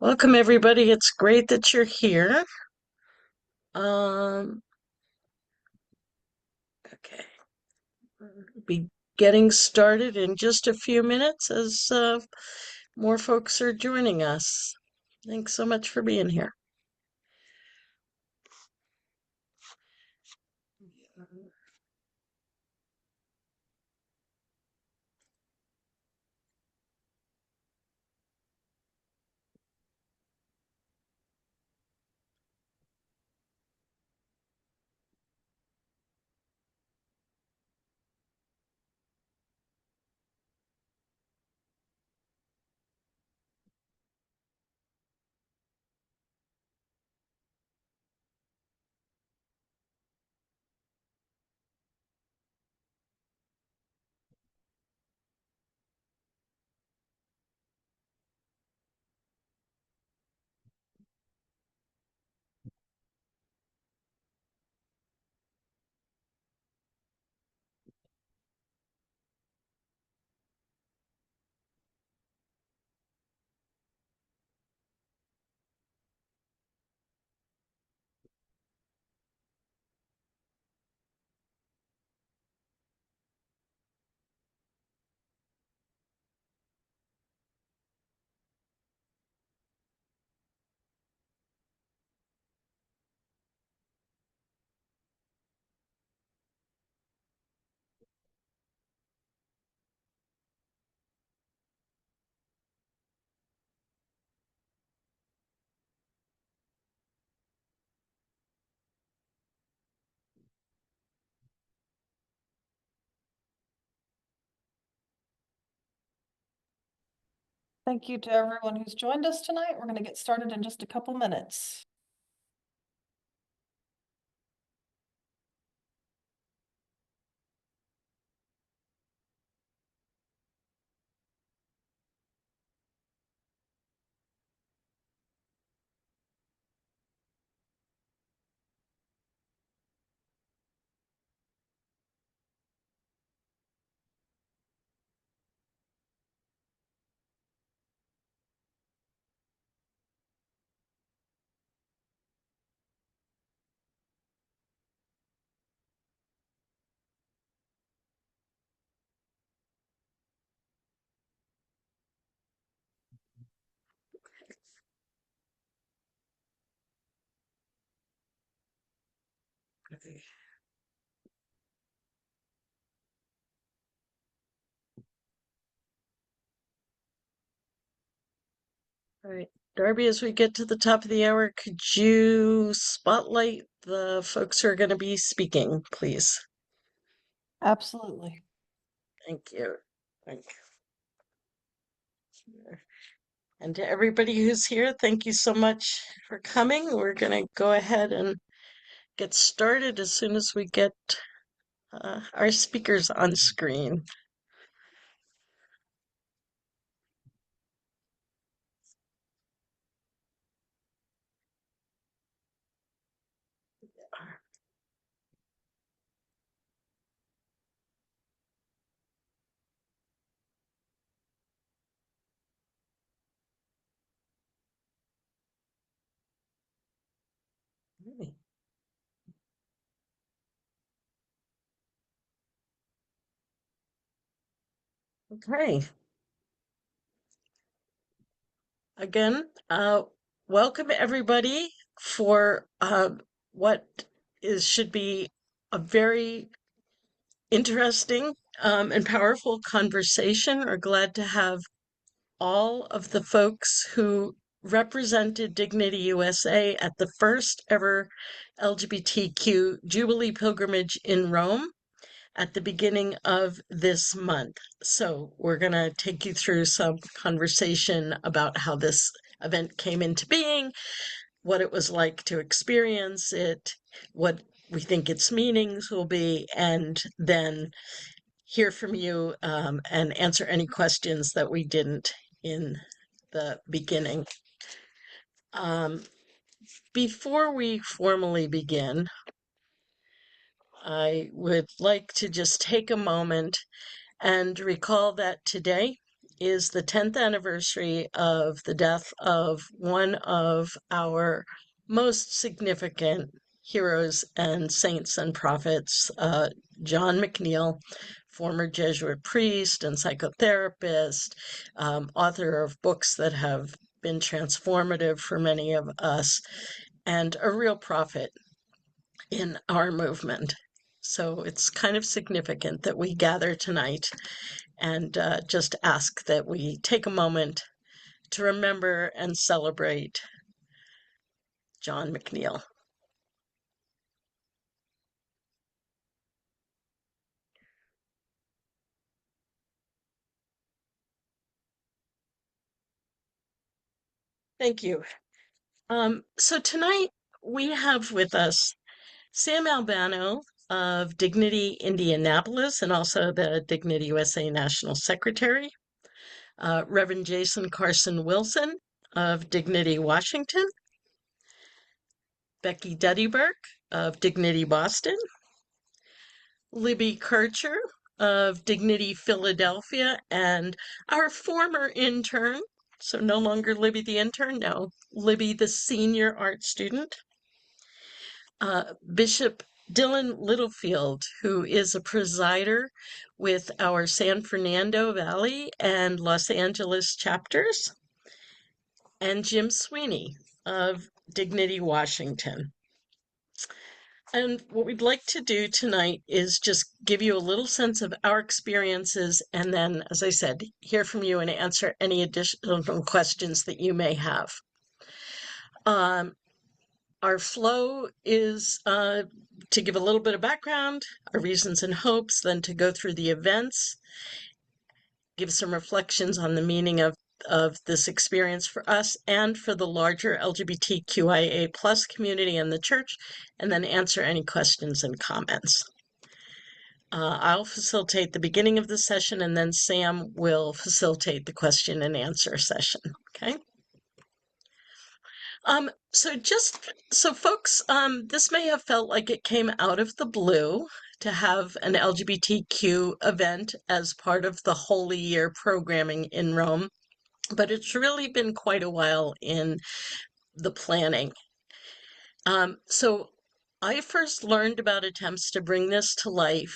Welcome, everybody. It's great that you're here. Um, okay, we'll be getting started in just a few minutes as more folks are joining us. Thanks so much for being here. Thank you to everyone who's joined us tonight. We're going to get started in just a couple minutes. Okay. All right, Darby, as we get to the top of the hour, could you spotlight the folks who are going to be speaking, please? Absolutely. Thank you. Thank you. And to everybody who's here, thank you so much for coming. We're going to go ahead and get started as soon as we get our speakers on screen. Okay. Again, welcome everybody for what is should be a very interesting and powerful conversation. We're glad to have all of the folks who represented Dignity USA at the first ever LGBTQ Jubilee Pilgrimage in Rome at the beginning of this month. So we're going to take you through some conversation about how this event came into being, what it was like to experience it, what we think its meanings will be, and then hear from you and answer any questions that we didn't in the beginning. Before we formally begin, I would like to just take a moment and recall that today is the 10th anniversary of the death of one of our most significant heroes and saints and prophets, John McNeill, former Jesuit priest and psychotherapist, author of books that have been transformative for many of us, and a real prophet in our movement. So it's kind of significant that we gather tonight and just ask that we take a moment to remember and celebrate John McNeill. Thank you. So tonight we have with us Sam Albano of Dignity Indianapolis and also the Dignity USA National Secretary, Reverend Jason Carson Wilson of Dignity Washington, Becky Duddyberg of Dignity Boston, Libby Kircher of Dignity Philadelphia, and our former intern, so no longer Libby the intern, no, Libby the senior art student, Bishop Dylan Littlefield, who is a presider with our San Fernando Valley and Los Angeles chapters, and Jim Sweeney of Dignity Washington. And what we'd like to do tonight is just give you a little sense of our experiences and then, as I said, hear from you and answer any additional questions that you may have. Our flow is to give a little bit of background, our reasons and hopes, then to go through the events, give some reflections on the meaning of this experience for us and for the larger LGBTQIA plus community and the church, and then answer any questions and comments. I'll facilitate the beginning of the session, and then Sam will facilitate the question and answer session, okay? So folks, this may have felt like it came out of the blue to have an LGBTQ event as part of the Holy Year programming in Rome, but it's really been quite a while in the planning. So I first learned about attempts to bring this to life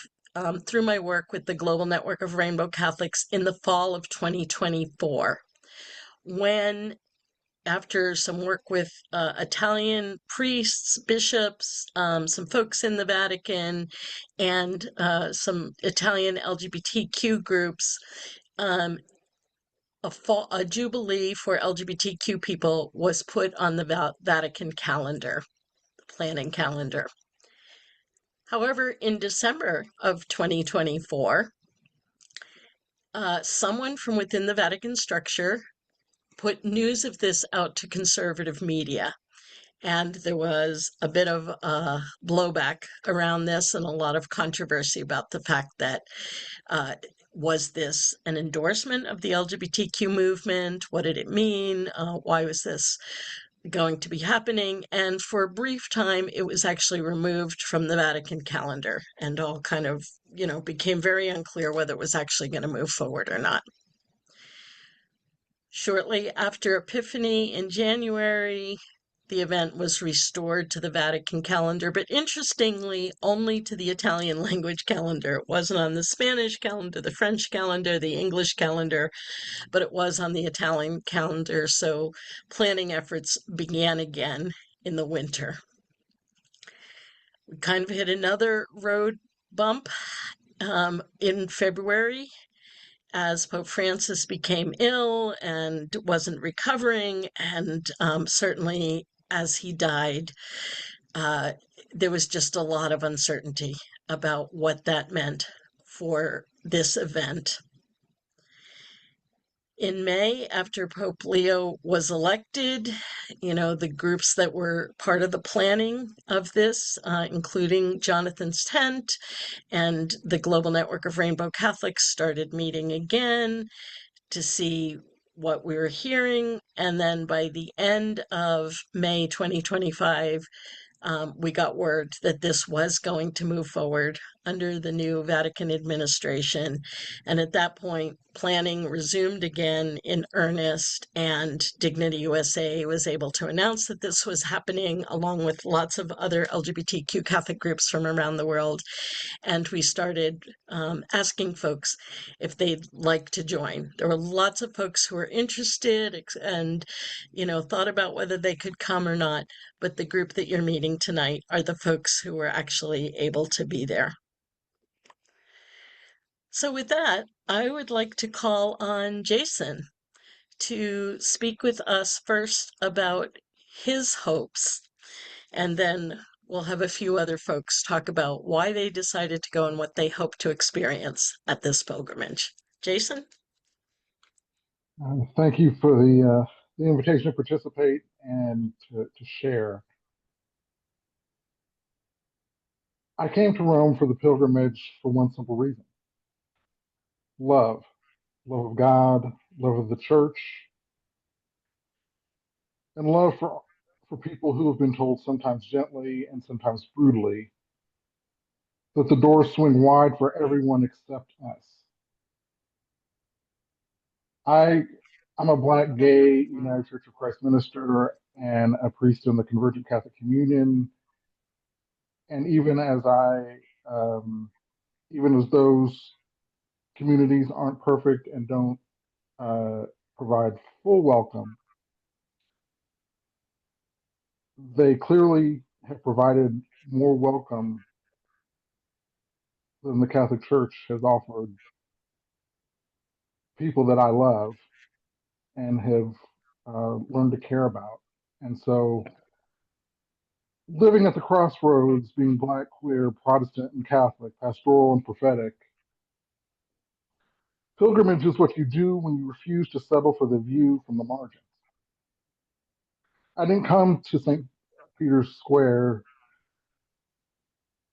through my work with the Global Network of Rainbow Catholics in the fall of 2024, when after some work with Italian priests, bishops, some folks in the Vatican, and some Italian LGBTQ groups, a Jubilee for LGBTQ people was put on the Vatican calendar, the planning calendar. However, in December of 2024, someone from within the Vatican structure put news of this out to conservative media. And there was a bit of blowback around this and a lot of controversy about the fact that was this an endorsement of the LGBTQ movement? What did it mean? Why was this going to be happening? And for a brief time, it was actually removed from the Vatican calendar and all kind of, became very unclear whether it was actually going to move forward or not. Shortly after Epiphany in January, the event was restored to the Vatican calendar, but interestingly, only to the Italian language calendar. It wasn't on the Spanish calendar, the French calendar, the English calendar, but it was on the Italian calendar. So planning efforts began again in the winter. We kind of hit another road bump in February as Pope Francis became ill and wasn't recovering, and certainly as he died, there was just a lot of uncertainty about what that meant for this event. In May, after Pope Leo was elected, the groups that were part of the planning of this, including Jonathan's Tent and the Global Network of Rainbow Catholics, started meeting again to see what we were hearing. And then by the end of May 2025, we got word that this was going to move forward under the new Vatican administration. And at that point, planning resumed again in earnest, and Dignity USA was able to announce that this was happening along with lots of other LGBTQ Catholic groups from around the world. And we started asking folks if they'd like to join. There were lots of folks who were interested and, thought about whether they could come or not. But the group that you're meeting tonight are the folks who were actually able to be there. So with that, I would like to call on Jason to speak with us first about his hopes, and then we'll have a few other folks talk about why they decided to go and what they hope to experience at this pilgrimage. Jason? Thank you for the invitation to participate and to share. I came to Rome for the pilgrimage for one simple reason: love. Love of God, love of the church, and love for people who have been told, sometimes gently and sometimes brutally, that the doors swing wide for everyone except us. I, I'm a Black, gay, United Church of Christ minister and a priest in the Convergent Catholic Communion. And even as those communities aren't perfect and don't uh, provide full welcome, they clearly have provided more welcome than the Catholic Church has offered people that I love and have learned to care about. And so, living at the crossroads, being Black, queer, Protestant, and Catholic, pastoral and prophetic, pilgrimage is what you do when you refuse to settle for the view from the margins. I didn't come to St. Peter's Square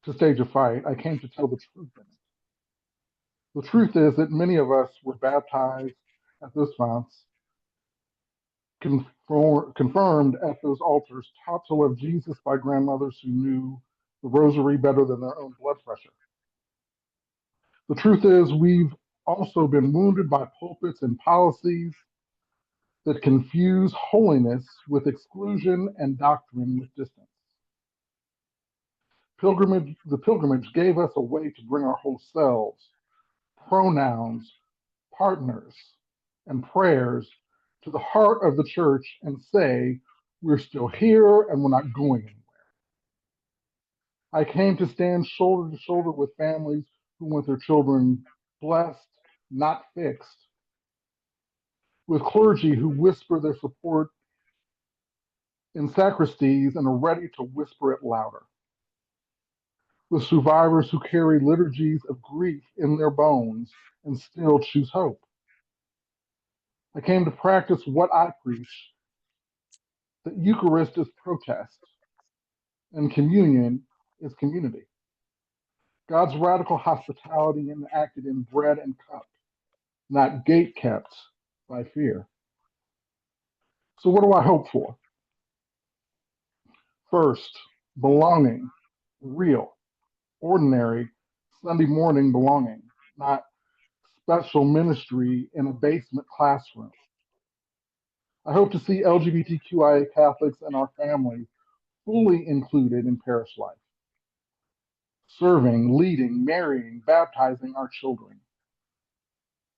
to stage a fight. I came to tell the truth in it. The truth is that many of us were baptized at those fonts, confirmed at those altars, taught to love Jesus by grandmothers who knew the rosary better than their own blood pressure. The truth is, we've also been wounded by pulpits and policies that confuse holiness with exclusion and doctrine with distance. The pilgrimage gave us a way to bring our whole selves, pronouns, partners, and prayers to the heart of the church and say, we're still here and we're not going anywhere. I came to stand shoulder to shoulder with families who want their children blessed, not fixed, with clergy who whisper their support in sacristies and are ready to whisper it louder, with survivors who carry liturgies of grief in their bones and still choose hope. I came to practice what I preach, that Eucharist is protest and communion is community. God's radical hospitality enacted in bread and cup, not gate kept by fear. So, what do I hope for? First, belonging, real, ordinary, Sunday morning belonging, not special ministry in a basement classroom. I hope to see LGBTQIA Catholics and our families fully included in parish life, serving, leading, marrying, baptizing our children,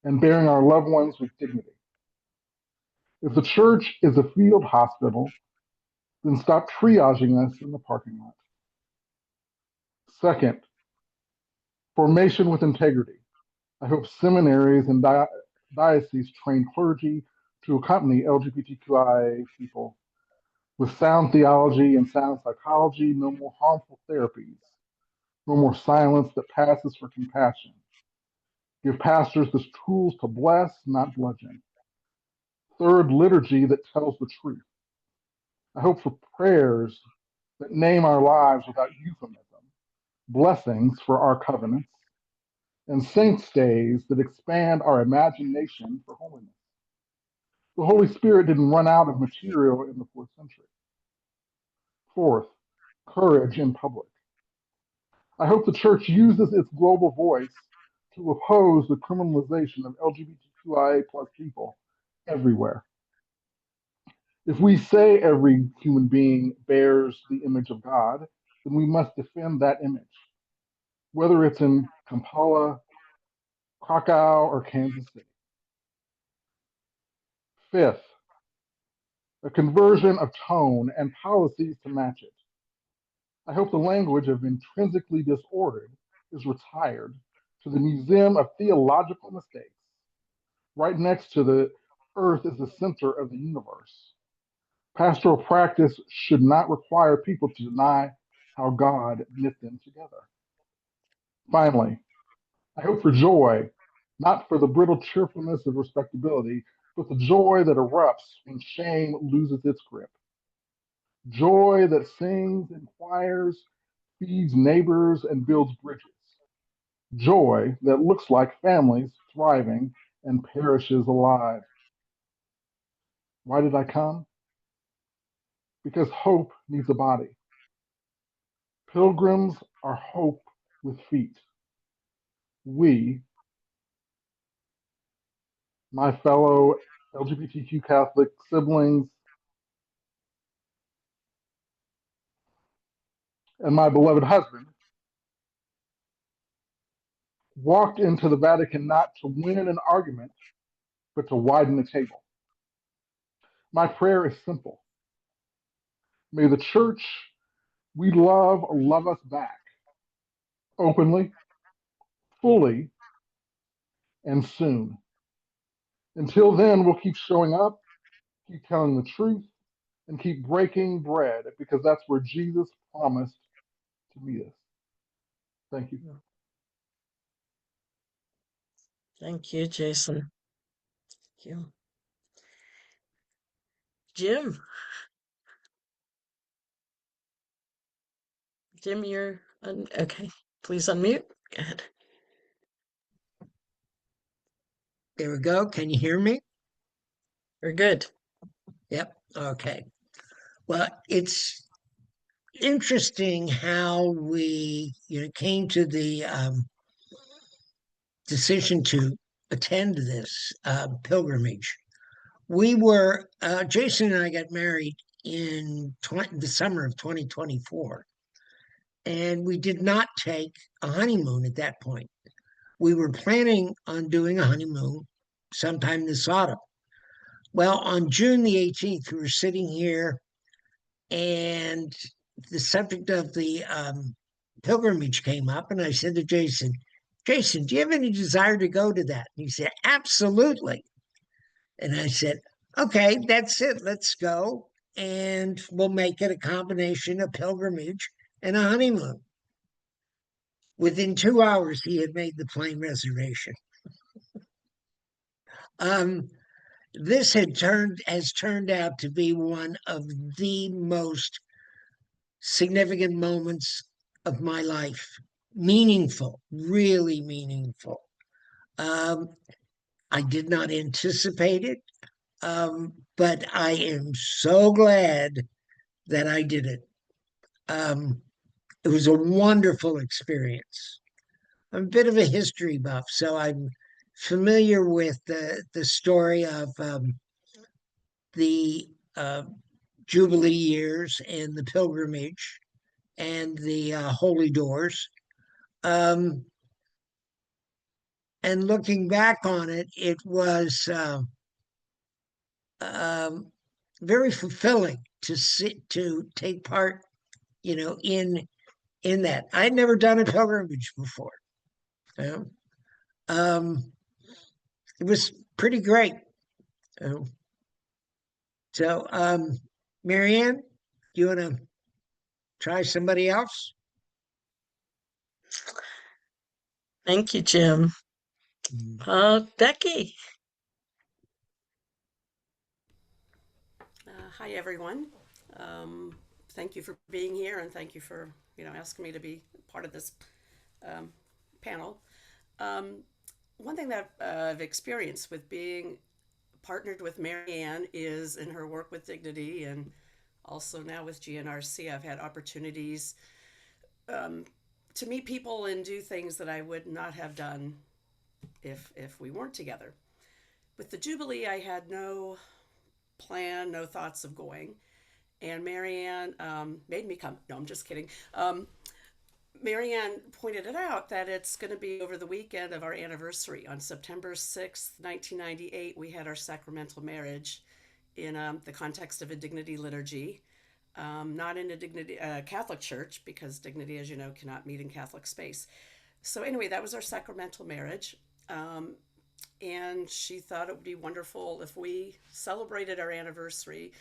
and bearing our loved ones with dignity. If the church is a field hospital, then stop triaging us in the parking lot. Second, formation with integrity. I hope seminaries and dioceses train clergy to accompany LGBTQIA people with sound theology and sound psychology, no more harmful therapies, no more silence that passes for compassion. Give pastors the tools to bless, not bludgeon. Third, liturgy that tells the truth. I hope for prayers that name our lives without euphemism, blessings for our covenants, and saints' days that expand our imagination for holiness. The Holy Spirit didn't run out of material in the 4th century. Fourth, courage in public. I hope the church uses its global voice to oppose the criminalization of LGBTQIA plus people everywhere. If we say every human being bears the image of God, then we must defend that image, whether it's in Kampala, Krakow, or Kansas City. Fifth, a conversion of tone and policies to match it. I hope the language of intrinsically disordered is retired to the Museum of Theological Mistakes, right next to the earth is the center of the universe. Pastoral practice should not require people to deny how God knit them together. Finally, I hope for joy, not for the brittle cheerfulness of respectability, but the joy that erupts when shame loses its grip. Joy that sings and choirs, feeds neighbors, and builds bridges. Joy that looks like families thriving and parishes alive. Why did I come? Because hope needs a body. Pilgrims are hope with feet. We, my fellow LGBTQ Catholic siblings, and my beloved husband, walked into the Vatican not to win an argument, but to widen the table. My prayer is simple. May the church we love us back openly, fully, and soon. Until then, we'll keep showing up, keep telling the truth, and keep breaking bread because that's where Jesus promised to meet us. Thank you. Thank you, Jason. Thank you. Jim. Jim, okay. Please unmute. Go ahead. There we go. Can you hear me? We're good. Yep. Okay. Well, it's interesting how we, came to the decision to attend this pilgrimage. Jason and I got married in the summer of 2024, and we did not take a honeymoon at that point. We were planning on doing a honeymoon sometime this autumn. Well, on June the 18th, we were sitting here and the subject of the pilgrimage came up. And I said to Jason, Jason, do you have any desire to go to that? And he said, absolutely. And I said, okay, that's it. Let's go. And we'll make it a combination of pilgrimage and a honeymoon. Within 2 hours, he had made the plane reservation. This has turned out to be one of the most significant moments of my life. Meaningful, really meaningful. I did not anticipate it, but I am so glad that I did it. It was a wonderful experience. I'm a bit of a history buff, so I'm familiar with the story of the Jubilee years and the pilgrimage and the holy doors. And looking back on it, it was very fulfilling to take part, in that. I'd never done a pilgrimage before. You know? It was pretty great. So, Marianne, do you want to try somebody else? Thank you, Jim. Becky. Hi, everyone. Thank you for being here, and thank you for asking me to be part of this panel. One thing that I've experienced with being partnered with Marianne is in her work with Dignity, and also now with GNRC, I've had opportunities to meet people and do things that I would not have done if we weren't together. With the Jubilee, I had no plan, no thoughts of going. And Marianne made me come. No, I'm just kidding. Marianne pointed it out that it's going to be over the weekend of our anniversary. On September 6th, 1998, we had our sacramental marriage in the context of a dignity liturgy, not in a dignity Catholic church, because dignity, as you know, cannot meet in Catholic space. So anyway, that was our sacramental marriage. And she thought it would be wonderful if we celebrated our anniversary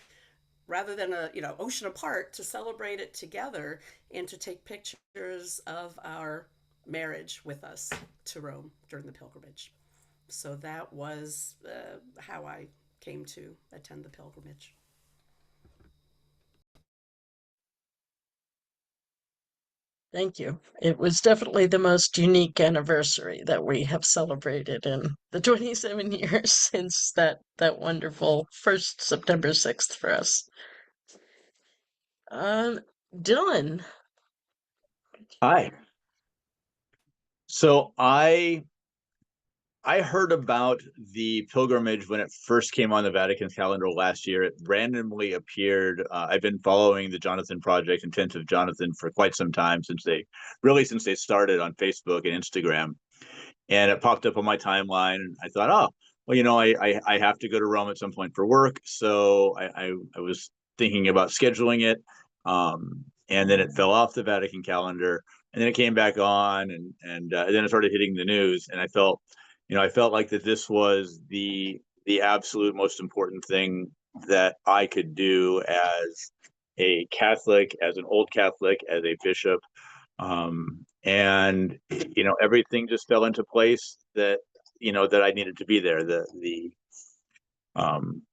rather than ocean apart, to celebrate it together and to take pictures of our marriage with us to Rome during the pilgrimage. So that was how I came to attend the pilgrimage. Thank you. It was definitely the most unique anniversary that we have celebrated in the 27 years since that wonderful first September 6th for us. Dylan. Hi. So I heard about the pilgrimage when it first came on the Vatican calendar last year. It randomly appeared. I've been following the Jonathan Project and Tent of Jonathan for quite some time, since they started on Facebook and Instagram. And it popped up on my timeline. And I thought, oh, well, I have to go to Rome at some point for work. So I was thinking about scheduling it. And then it fell off the Vatican calendar. And then it came back on, and then it started hitting the news. And I felt like that this was the absolute most important thing that I could do as a Catholic, as an old Catholic, as a bishop. And everything just fell into place that I needed to be there.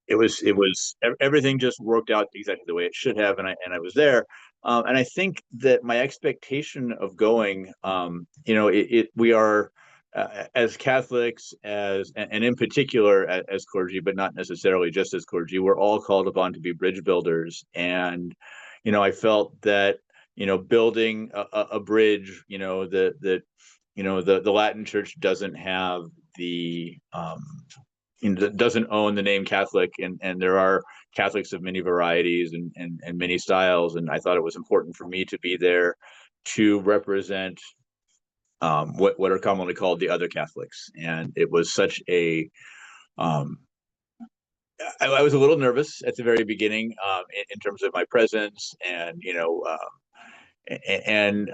It was everything just worked out exactly the way it should have, and I was there. And I think that my expectation of going, we are, as Catholics, and in particular as clergy, but not necessarily just as clergy, we're all called upon to be bridge builders. And I felt that building a bridge, the Latin Church doesn't have doesn't own the name Catholic, and there are Catholics of many varieties and many styles, and I thought it was important for me to be there to represent what are commonly called the other Catholics. And it was such a I was a little nervous at the very beginning, in terms of my presence, and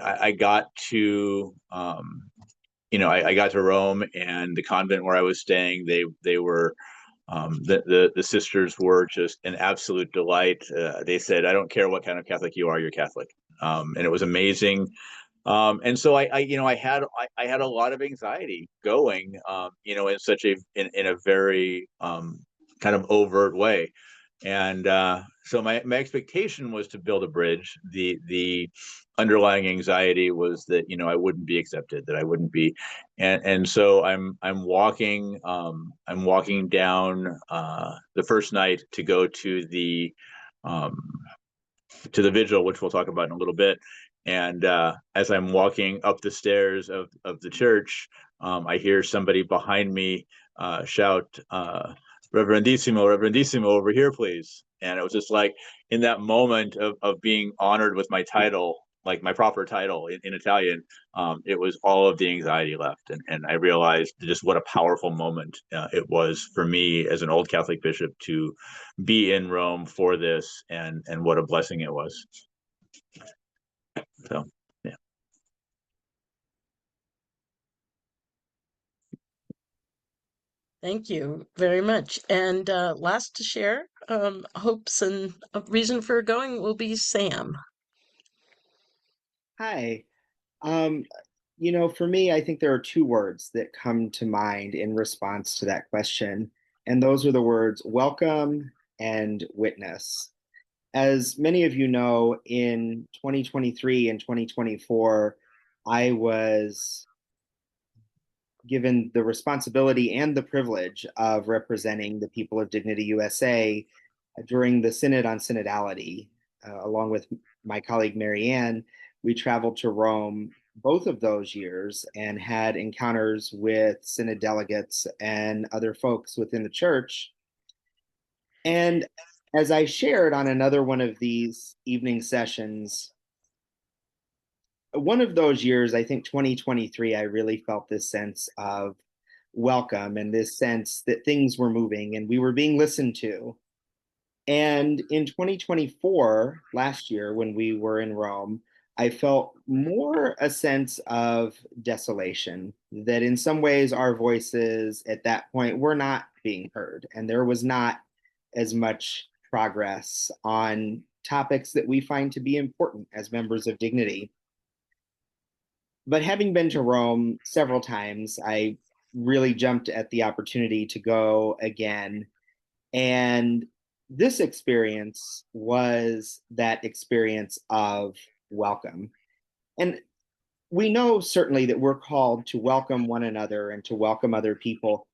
I got to I got to Rome, and the convent where I was staying, they were the sisters were just an absolute delight. They said, "I don't care what kind of Catholic you are, you're Catholic," and it was amazing. And so I had a lot of anxiety going, in such in a very kind of overt way. And so my expectation was to build a bridge. The underlying anxiety was that I wouldn't be accepted, that I wouldn't be, and so I'm walking down the first night to go to the vigil, which we'll talk about in a little bit. And as I'm walking up the stairs of the church, I hear somebody behind me shout, Reverendissimo, Reverendissimo, over here, please. And it was just like, in that moment of being honored with my title, like my proper title in Italian, it was all of the anxiety left. And I realized just what a powerful moment it was for me as an old Catholic bishop to be in Rome for this, and what a blessing it was. So, yeah. Thank you very much. And last to share hopes and a reason for going will be Sam. Hi. For me, I think there are two words that come to mind in response to that question, and those are the words welcome and witness. As many of you know, in 2023 and 2024, I was given the responsibility and the privilege of representing the people of Dignity USA during the Synod on Synodality. Along with my colleague Marianne, we traveled to Rome both of those years and had encounters with synod delegates and other folks within the church. And as I shared on another one of these evening sessions, one of those years, I think 2023, I really felt this sense of welcome and this sense that things were moving and we were being listened to. And in 2024, last year, when we were in Rome, I felt more a sense of desolation, that in some ways our voices at that point were not being heard, and there was not as much progress on topics that we find to be important as members of Dignity. But having been to Rome several times, I really jumped at the opportunity to go again. And this experience was that experience of welcome. And we know certainly that we're called to welcome one another and to welcome other people,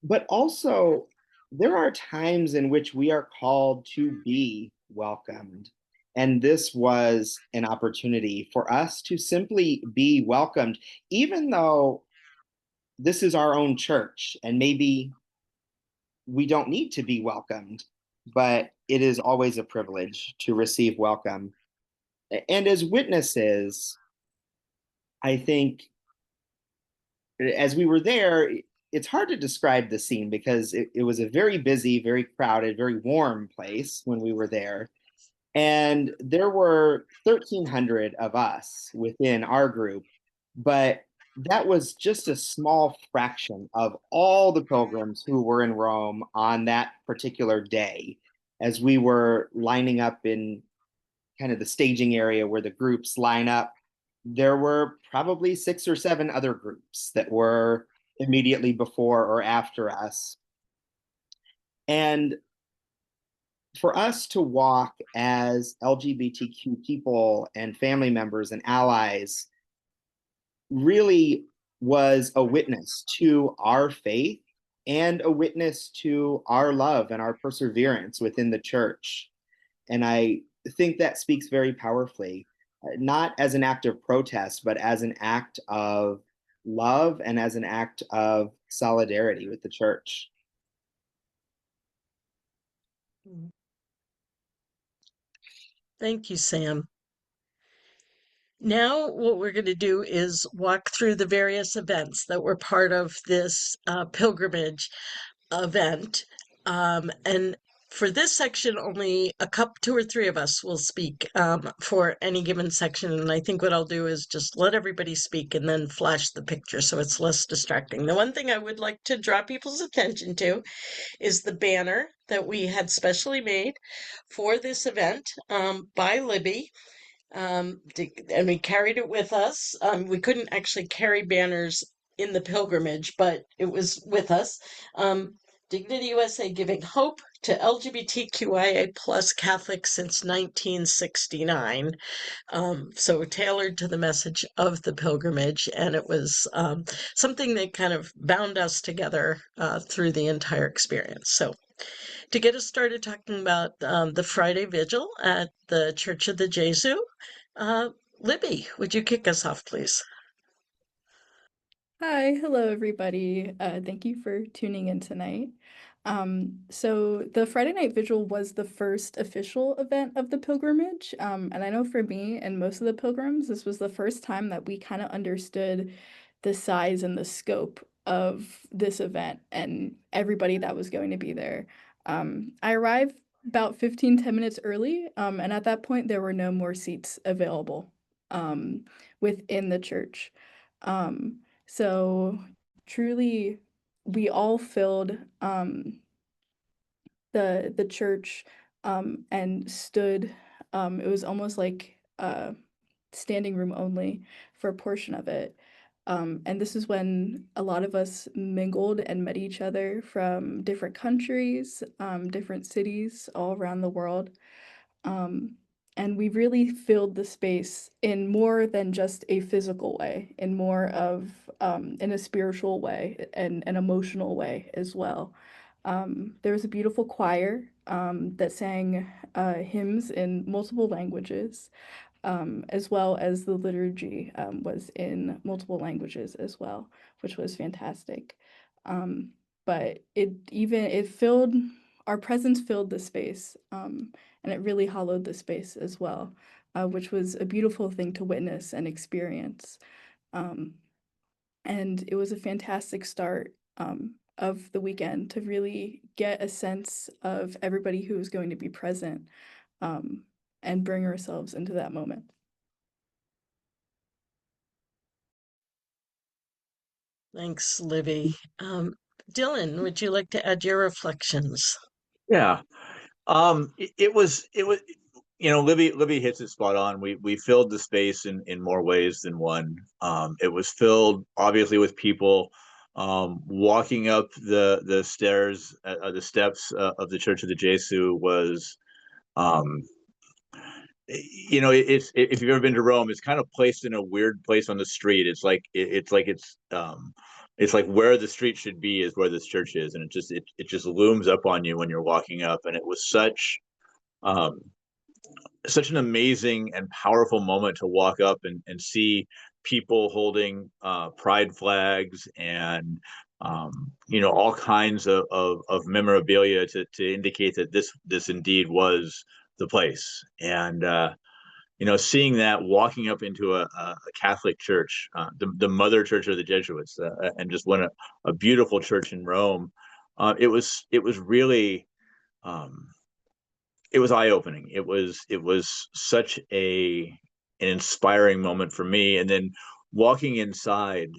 but also there are times in which we are called to be welcomed. And this was an opportunity for us to simply be welcomed, even though this is our own church and maybe we don't need to be welcomed, but it is always a privilege to receive welcome. And as witnesses, I think as we were there, it's hard to describe the scene because it was a very busy, very crowded, very warm place when we were there. And there were 1,300 of us within our group, but that was just a small fraction of all the pilgrims who were in Rome on that particular day. As we were lining up in kind of the staging area where the groups line up, there were probably 6 or 7 other groups that were immediately before or after us. And for us to walk as LGBTQ people and family members and allies really was a witness to our faith and a witness to our love and our perseverance within the church. And I think that speaks very powerfully, not as an act of protest, but as an act of love and as an act of solidarity with the church. Thank you, Sam. Now, what we're going to do is walk through the various events that were part of this pilgrimage event. And for this section, only two or three of us will speak for any given section. And I think what I'll do is just let everybody speak and then flash the picture so it's less distracting. The one thing I would like to draw people's attention to is the banner that we had specially made for this event by Libby. And we carried it with us. We couldn't actually carry banners in the pilgrimage, but it was with us. Dignity USA giving hope to LGBTQIA plus Catholics since 1969. So tailored to the message of the pilgrimage, and it was something that kind of bound us together through the entire experience. So to get us started talking about the Friday Vigil at the Church of the Jesu, Libby, would you kick us off, please? Hi, hello everybody. Thank you for tuning in tonight. So the Friday Night Vigil was the first official event of the pilgrimage. And I know for me and most of the pilgrims, this was the first time that we kind of understood the size and the scope of this event and everybody that was going to be there. I arrived about 10 minutes early, and at that point, there were no more seats available within the church. So truly, we all filled the church and stood. It was almost like standing room only for a portion of it. And this is when a lot of us mingled and met each other from different countries, different cities all around the world. And we really filled the space in more than just a physical way, in more of in a spiritual way and an emotional way as well. There was a beautiful choir that sang hymns in multiple languages. as well as the liturgy was in multiple languages as well, which was fantastic. But our presence filled the space, and it really hollowed the space as well, which was a beautiful thing to witness and experience. And it was a fantastic start of the weekend to really get a sense of everybody who was going to be present, and bring ourselves into that moment. Thanks, Libby. Dylan, would you like to add your reflections? Yeah. It was, Libby hits it spot on. We filled the space in more ways than one. It was filled obviously with people walking up the stairs, the steps of the Church of the Jesu was, um, if you've ever been to Rome, it's kind of placed in a weird place on the street. It's like where the street should be is where this church is, and it just looms up on you when you're walking up. And it was um, such an amazing and powerful moment to walk up and see people holding pride flags and all kinds of memorabilia to indicate that this indeed was the place. And seeing that, walking up into a Catholic church, the mother church of the Jesuits, and just a beautiful church in Rome, it was really it was eye-opening. It was such an inspiring moment for me. And then walking inside,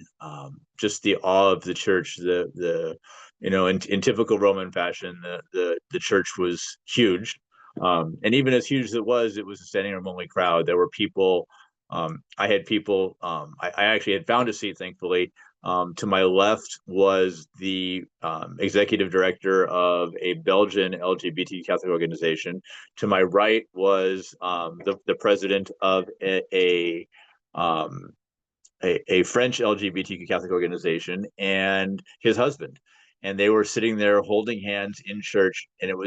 just the awe of the church, in typical Roman fashion, the church was huge. And even as huge as it was a standing room only crowd. There were people. I had people. I actually had found a seat, thankfully. To my left was the executive director of a Belgian LGBT Catholic organization. To my right was the president of a French LGBTQ Catholic organization and his husband. And they were sitting there holding hands in church. And it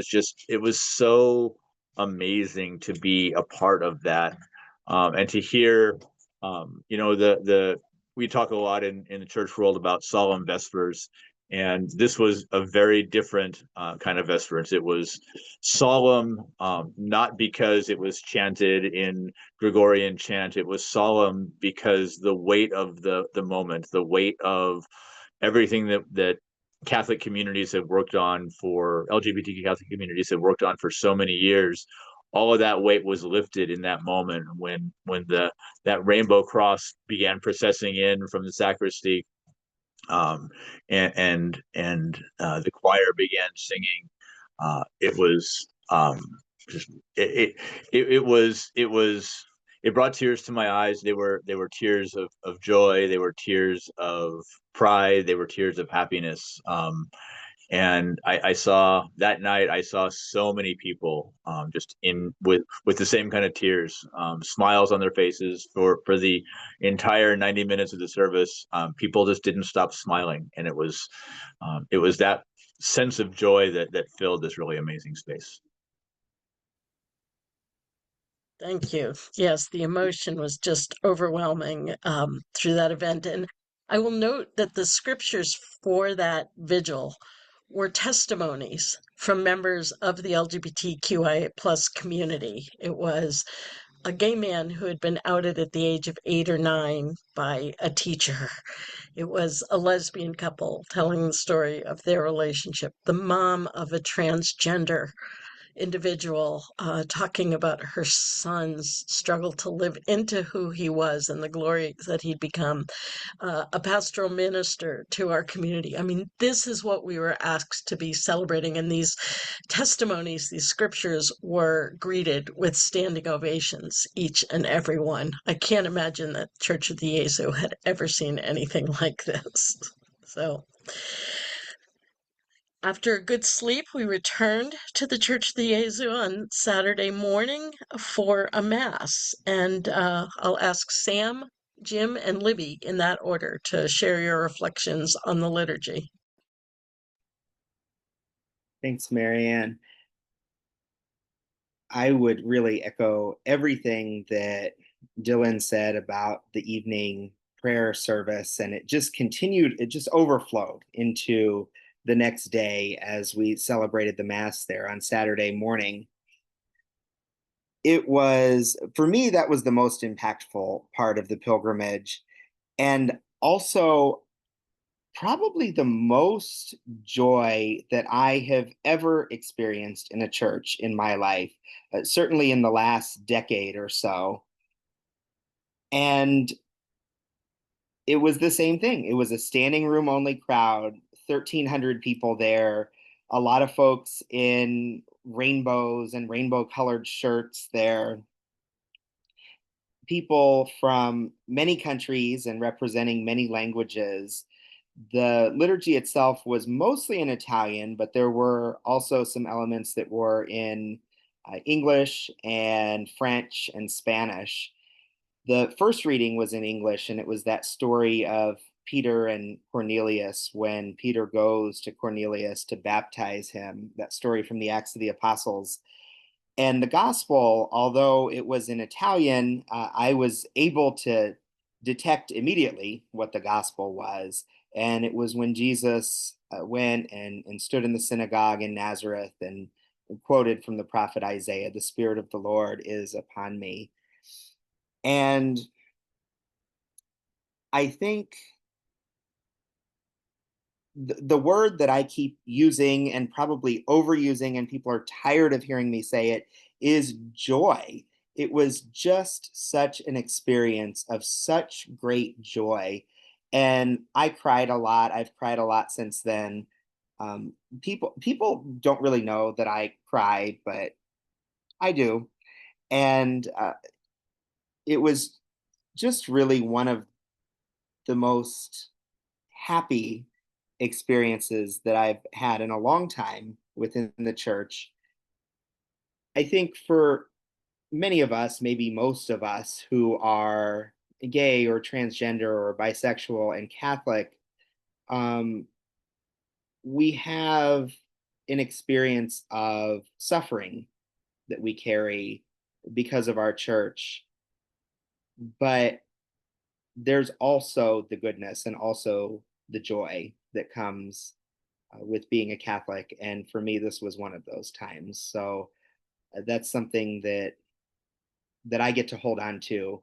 was so amazing to be a part of that. And to hear, we talk a lot in the church world about solemn vespers. And this was a very different kind of vespers. It was solemn, not because it was chanted in Gregorian chant. It was solemn because the weight of the moment, the weight of everything that Catholic communities have worked on for LGBTQ Catholic communities have worked on for so many years. All of that weight was lifted in that moment when that rainbow cross began processing in from the sacristy, and the choir began singing. It was just it brought tears to my eyes. They were tears of joy. They were tears of pride. They were tears of happiness. And I saw that night, I saw so many people just in with the same kind of tears, smiles on their faces for the entire 90 minutes of the service. People just didn't stop smiling, and it was that sense of joy that filled this really amazing space. Thank you. Yes, the emotion was just overwhelming through that event. And I will note that the scriptures for that vigil were testimonies from members of the LGBTQIA plus community. It was a gay man who had been outed at the age of 8 or 9 by a teacher. It was a lesbian couple telling the story of their relationship, the mom of a transgender individual talking about her son's struggle to live into who he was and the glory that he'd become, a pastoral minister to our community. I mean, this is what we were asked to be celebrating, and these testimonies, these scriptures were greeted with standing ovations, each and every one. I can't imagine that Church of the Jesu had ever seen anything like this. So after a good sleep, we returned to the Church of the Jesu on Saturday morning for a Mass. And I'll ask Sam, Jim, and Libby in that order to share your reflections on the liturgy. Thanks, Marianne. I would really echo everything that Dylan said about the evening prayer service, and it just continued, it just overflowed into the next day as we celebrated the Mass there on Saturday morning. It was, for me, that was the most impactful part of the pilgrimage. And also, probably the most joy that I have ever experienced in a church in my life, certainly in the last decade or so. And it was the same thing. It was a standing room only crowd, 1,300 people there, a lot of folks in rainbows and rainbow colored shirts there, people from many countries and representing many languages. The liturgy itself was mostly in Italian, but there were also some elements that were in English and French and Spanish. The first reading was in English, and it was that story of Peter and Cornelius when Peter goes to Cornelius to baptize him, that story from the Acts of the Apostles. And the gospel, although it was in Italian, I was able to detect immediately what the gospel was. And it was when Jesus went and stood in the synagogue in Nazareth and quoted from the prophet Isaiah, "The Spirit of the Lord is upon me." And I think the word that I keep using and probably overusing, and people are tired of hearing me say it, is joy. It was just such an experience of such great joy. And I cried a lot. I've cried a lot since then. People don't really know that I cry, but I do. And it was just really one of the most happy experiences that I've had in a long time within the church. I think for many of us, maybe most of us who are gay or transgender or bisexual and Catholic, um, we have an experience of suffering that we carry because of our church. But there's also the goodness and also the joy that comes with being a Catholic. And for me, this was one of those times. So that's something that I get to hold on to.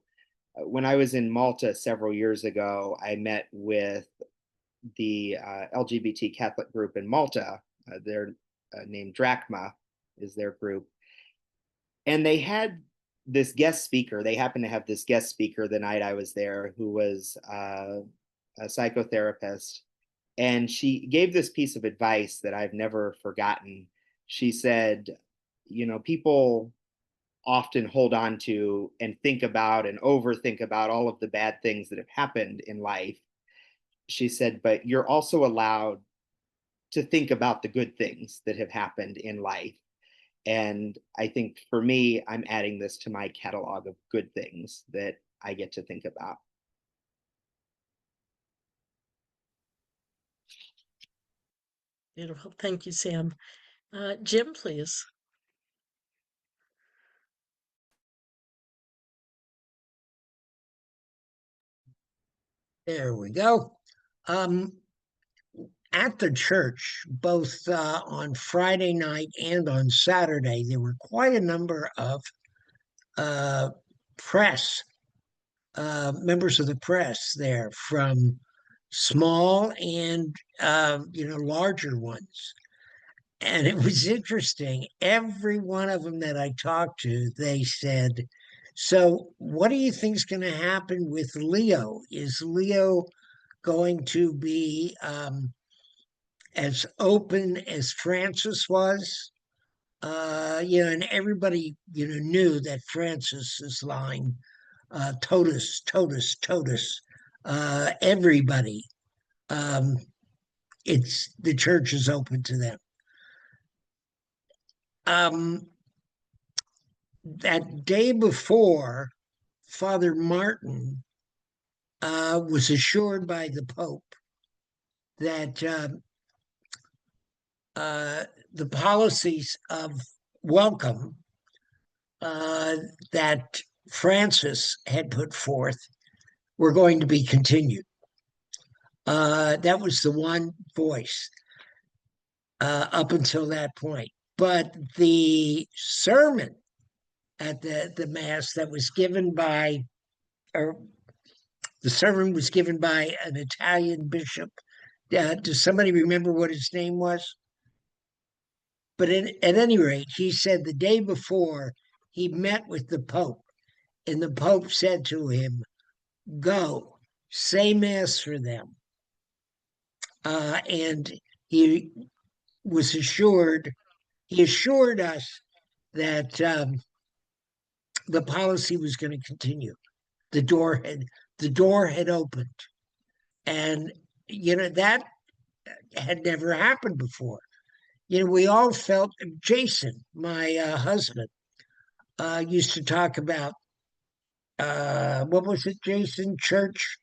When I was in Malta several years ago, I met with the LGBT Catholic group in Malta. They're named Drachma is their group. And they had this guest speaker. They happened to have this guest speaker the night I was there who was a psychotherapist. And she gave this piece of advice that I've never forgotten. She said, you know, people often hold on to and think about and overthink about all of the bad things that have happened in life. She said, but you're also allowed to think about the good things that have happened in life. And I think for me, I'm adding this to my catalog of good things that I get to think about. Beautiful. Thank you, Sam. Jim, please. There we go. At the church, both on Friday night and on Saturday, there were quite a number of press, members of the press there from small and, larger ones. And it was interesting. Every one of them that I talked to, they said, so what do you think is going to happen with Leo? Is Leo going to be as open as Francis was? And everybody, knew that Francis's line, totus, totus, totus, everybody, um, the church is open to them. That day before, Father Martin was assured by the Pope that the policies of welcome that Francis had put forth were going to be continued. That was the one voice up until that point. But the sermon at the Mass that was given by, or the sermon was given by an Italian bishop. Does somebody remember what his name was? But at any rate, he said the day before he met with the Pope, and the Pope said to him, "Go, say Mass for them." And he was he assured us that the policy was going to continue. The door had opened, and that had never happened before. We all felt. Jason, my husband, used to talk about what was it, Jason? Church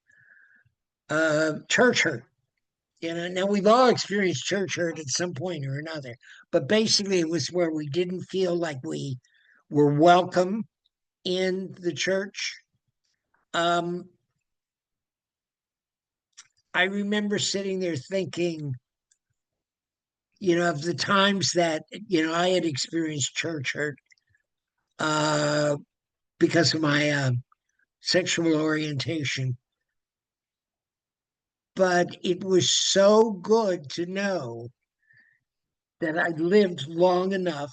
hurt. Now we've all experienced church hurt at some point or another, but basically it was where we didn't feel like we were welcome in the church. I remember sitting there thinking, of the times that, I had experienced church hurt because of my sexual orientation. But it was so good to know that I lived long enough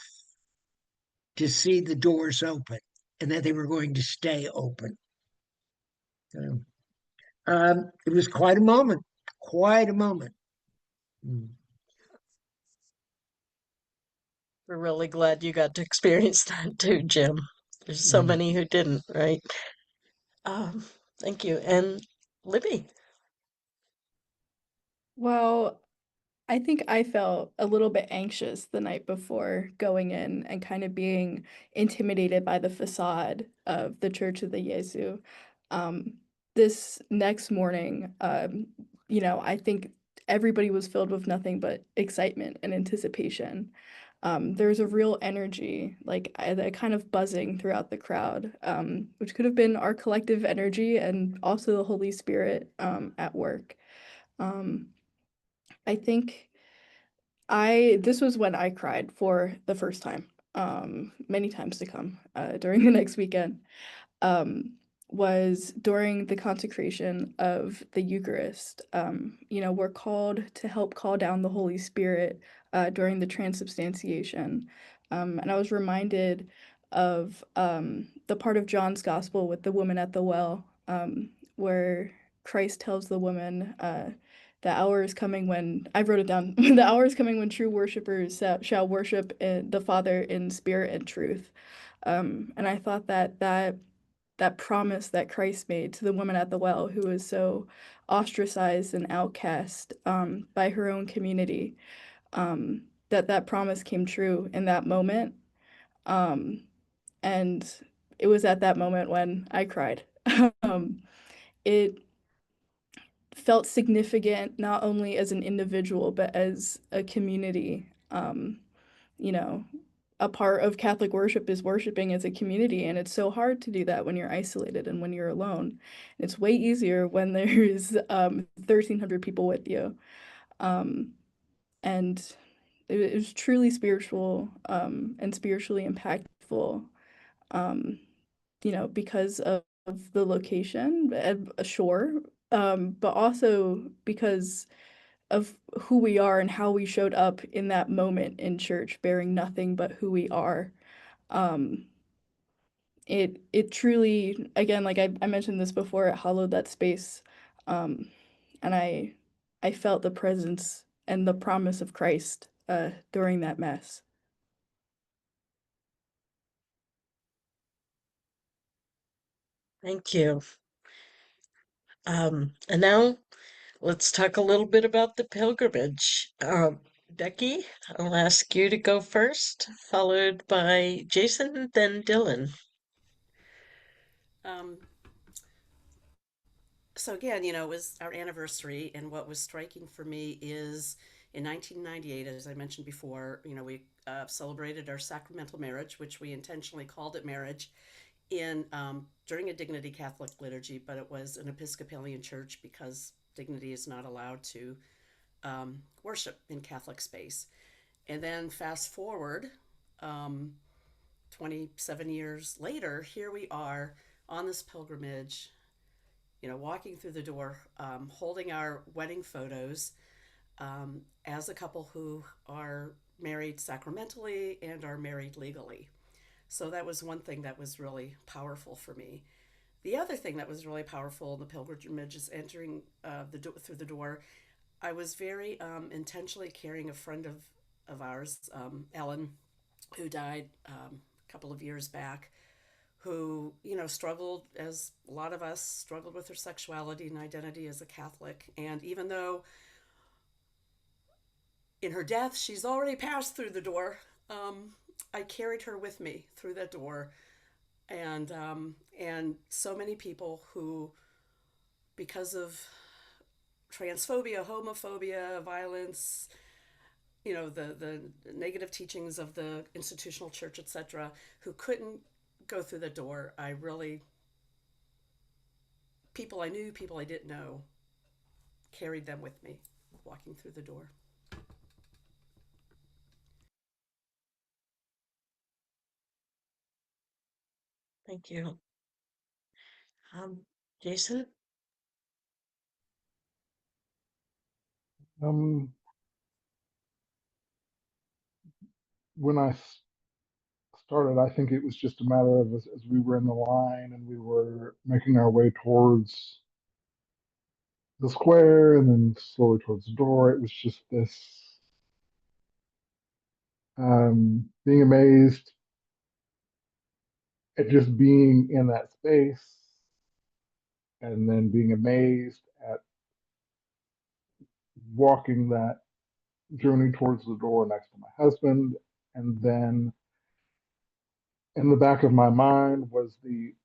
to see the doors open and that they were going to stay open. It was quite a moment, quite a moment. We're really glad you got to experience that too, Jim. There's so many who didn't, right? Um, Thank you. And Libby. Well, I think I felt a little bit anxious the night before going in and kind of being intimidated by the facade of the Church of the Yesu. Um, this next morning, I think everybody was filled with nothing but excitement and anticipation. There's a real energy, like a kind of buzzing throughout the crowd, which could have been our collective energy and also the Holy Spirit at work. Um, I think this was when I cried for the first time, many times to come during the next weekend, um, was during the consecration of the Eucharist. We're called to help call down the Holy Spirit during the transubstantiation. And I was reminded of the part of John's Gospel with the woman at the well, where Christ tells the woman, the hour is coming when, I wrote it down, the hour is coming when true worshipers shall worship the Father in spirit and truth. And I thought that promise that Christ made to the woman at the well who was so ostracized and outcast by her own community, that promise came true in that moment. And it was at that moment when I cried. It felt significant not only as an individual but as a community. You know, a part of Catholic worship is worshiping as a community, and it's so hard to do that when you're isolated and when you're alone. It's way easier when there's 1,300 people with you. And it was truly spiritual and spiritually impactful, because of the location, sure, but also because of who we are and how we showed up in that moment in church, bearing nothing but who we are. Um, it truly, again, like I mentioned this before, it hollowed that space. And I felt the presence and the promise of Christ during that Mass. Thank you. And now let's talk a little bit about the pilgrimage. Becky, I'll ask you to go first, followed by Jason, then Dylan. Um, so again, it was our anniversary, and what was striking for me is in 1998, as I mentioned before, we celebrated our sacramental marriage, which we intentionally called it marriage, in during a Dignity Catholic liturgy, but it was an Episcopalian church because Dignity is not allowed to worship in Catholic space. And then fast forward 27 years later, here we are on this pilgrimage, walking through the door, holding our wedding photos as a couple who are married sacramentally and are married legally. So that was one thing that was really powerful for me. The other thing that was really powerful in the pilgrimage is entering through the door. I was very intentionally carrying a friend of ours, Ellen, who died a couple of years back, who, struggled, as a lot of us struggled with her sexuality and identity as a Catholic. And even though in her death she's already passed through the door, I carried her with me through that door. And so many people who, because of transphobia, homophobia, violence, the negative teachings of the institutional church, etc., who couldn't go through the door, people I knew, people I didn't know, carried them with me walking through the door. Thank you. Jason? Um, when I started, I think it was just a matter of as we were in the line and we were making our way towards the square and then slowly towards the door, it was just this being amazed at just being in that space and then being amazed at walking that journey towards the door next to my husband. And then in the back of my mind was the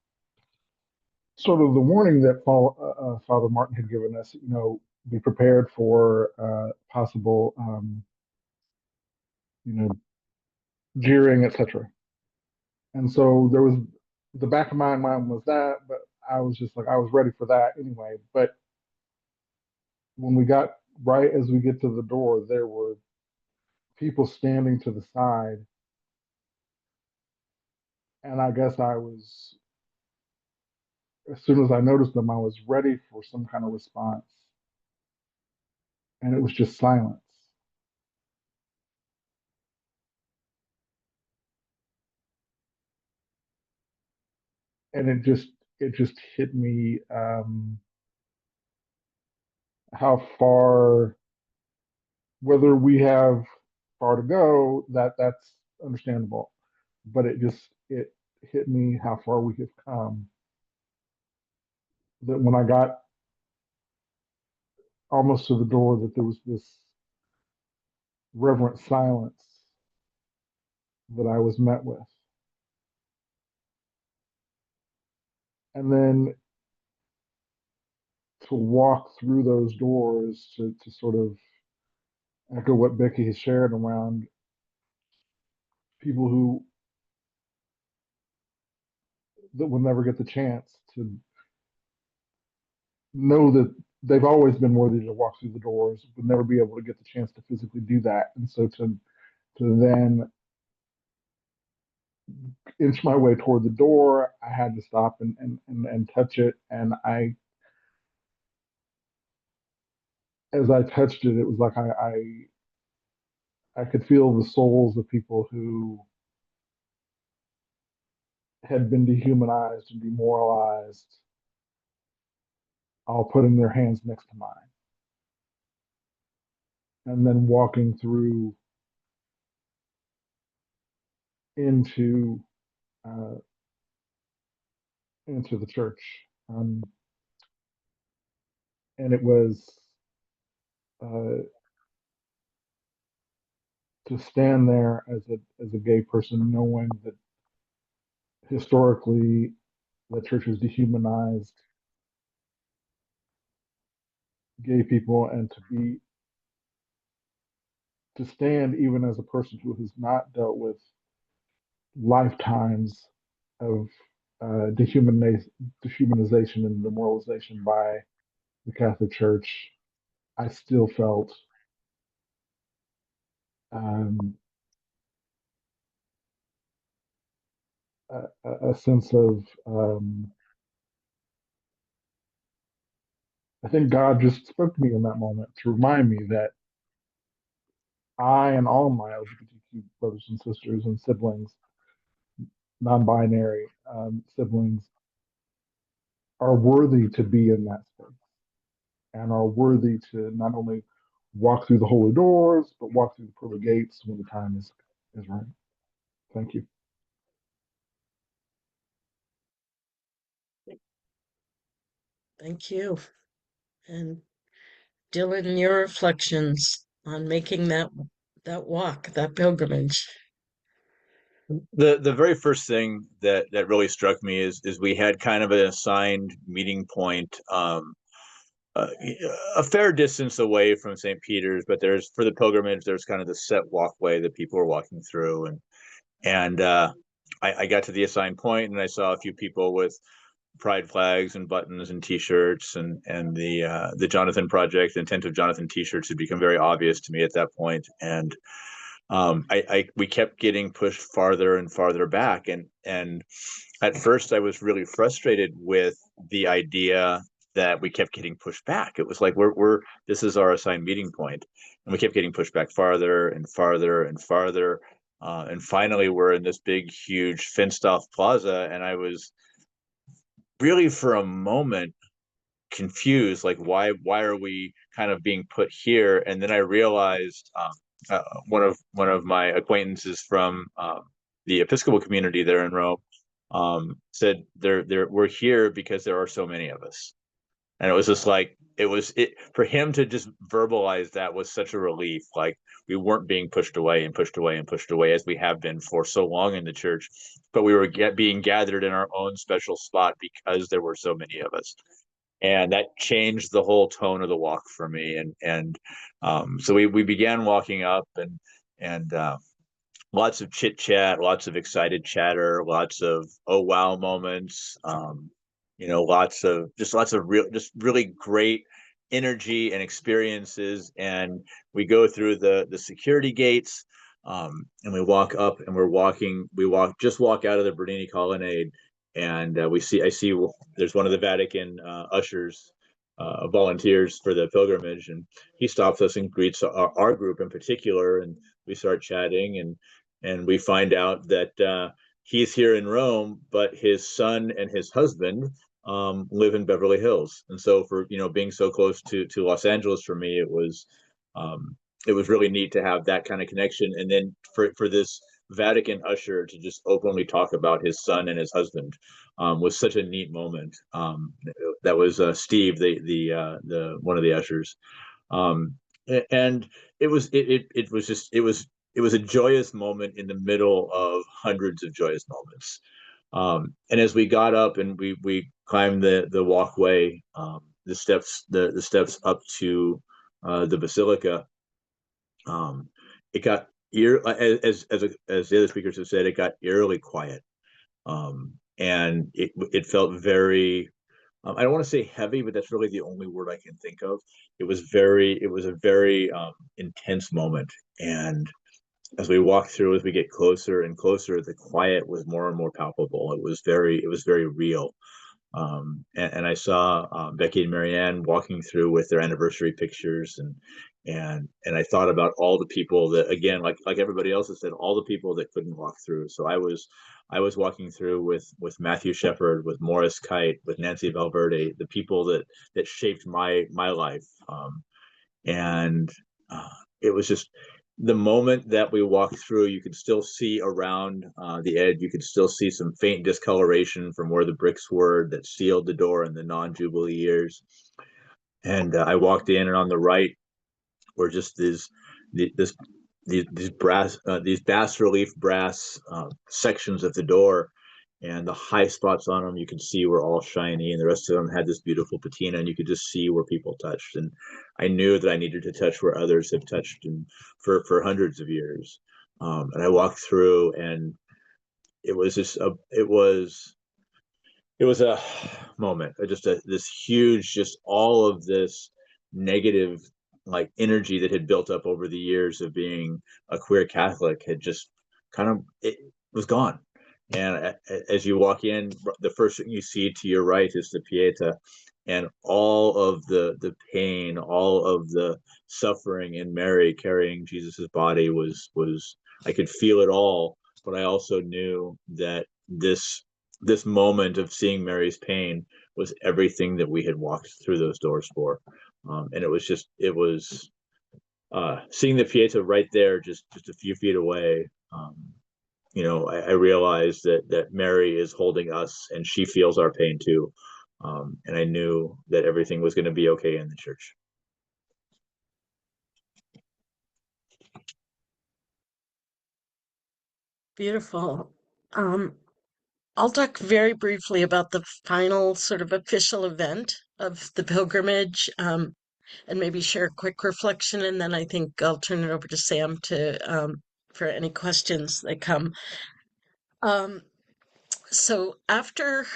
sort of the warning that Father Martin had given us, be prepared for possible, you know, jeering, etc. And so there was the back of my mind was that, but I was just like, I was ready for that anyway. But when we got right as we get to the door, there were people standing to the side. And I guess as soon as I noticed them, I was ready for some kind of response. And it was just silence. And it just hit me how far, whether we have far to go, that's understandable. But it hit me how far we have come. That when I got almost to the door, that there was this reverent silence that I was met with. And then to walk through those doors to sort of echo what Becky has shared around people who that will never get the chance to know that they've always been worthy to walk through the doors, but never be able to get the chance to physically do that. And so to then inch my way toward the door, I had to stop and touch it. And as I touched it, it was like I could feel the souls of people who had been dehumanized and demoralized, all putting their hands next to mine, and then walking through into uh, into the church. And it was uh, to stand there as a gay person, knowing that historically the church has dehumanized gay people, and to stand even as a person who has not dealt with lifetimes of dehumanization and demoralization by the Catholic Church, I still felt um, a sense of, I think God just spoke to me in that moment to remind me that I and all my LGBTQ brothers and sisters and siblings, non-binary siblings, are worthy to be in that space and are worthy to not only walk through the holy doors, but walk through the pearly gates when the time is right. Thank you. Thank you. And Dylan, your reflections on making that walk, that pilgrimage. The very first thing that really struck me is we had kind of an assigned meeting point, uh, a fair distance away from St. Peter's, but there's for the pilgrimage there's kind of the set walkway that people are walking through, and I got to the assigned point and I saw a few people with pride flags and buttons and T-shirts, and the Jonathan Project, the intent of Jonathan T-shirts had become very obvious to me at that point, and we kept getting pushed farther and farther back, and at first I was really frustrated with the idea that we kept getting pushed back. It was like we're this is our assigned meeting point, and we kept getting pushed back farther and farther and farther, and finally we're in this big, huge fenced-off plaza, and I was really for a moment confused, like why are we kind of being put here? And then I realized one of my acquaintances from the Episcopal community there in Rome said we're here because there are so many of us, and it was just like it for him to just verbalize that was such a relief. Like we weren't being pushed away and pushed away and pushed away as we have been for so long in the church, but we were being gathered in our own special spot because there were so many of us, and that changed the whole tone of the walk for me. And so we began walking up, and lots of chit chat, lots of excited chatter, lots of oh wow moments, lots of just really great energy and experiences. And we go through the security gates, and we walk up, and we walk out of the Bernini colonnade, and I see there's one of the Vatican ushers, volunteers for the pilgrimage, and he stops us and greets our group in particular, and we start chatting, and we find out that he's here in Rome, but his son and his husband live in Beverly Hills. And so for being so close to Los Angeles, for me it was really neat to have that kind of connection. And then for this Vatican usher to just openly talk about his son and his husband was such a neat moment. That was Steve, the one of the ushers, and it was a joyous moment in the middle of hundreds of joyous moments. And as we got up and we climbed the walkway, the steps up to the basilica, it got as the other speakers have said, it got eerily quiet, and it felt very. I don't want to say heavy, but that's really the only word I can think of. It was a very intense moment, and as we walk through, as we get closer and closer, the quiet was more and more palpable. It was very real. And I saw Becky and Marianne walking through with their anniversary pictures, and I thought about all the people that, again, like everybody else has said, all the people that couldn't walk through. So I was walking through with Matthew Shepard, with Morris Kite, with Nancy Valverde, the people that shaped my life, and it was just the moment that we walked through. You could still see around the edge. You could still see some faint discoloration from where the bricks were that sealed the door in the non-Jubilee years. And I walked in, and on the right were just these bas relief brass sections of the door, and the high spots on them you could see were all shiny, and the rest of them had this beautiful patina, and you could just see where people touched. And I knew that I needed to touch where others have touched for hundreds of years. And I walked through, and it was it was a moment, this huge, just all of this negative like energy that had built up over the years of being a queer Catholic had just kind of, it was gone. And as you walk in, the first thing you see to your right is the Pieta, and all of the pain, all of the suffering in Mary carrying Jesus's body was I could feel it all, but I also knew that this moment of seeing Mary's pain was everything that we had walked through those doors for. And it was seeing the Pieta right there, just a few feet away. I realized that Mary is holding us and she feels our pain too. And I knew that everything was going to be okay in the church. Beautiful. I'll talk very briefly about the final sort of official event of the pilgrimage, and maybe share a quick reflection, and then I think I'll turn it over to Sam for any questions that come. So after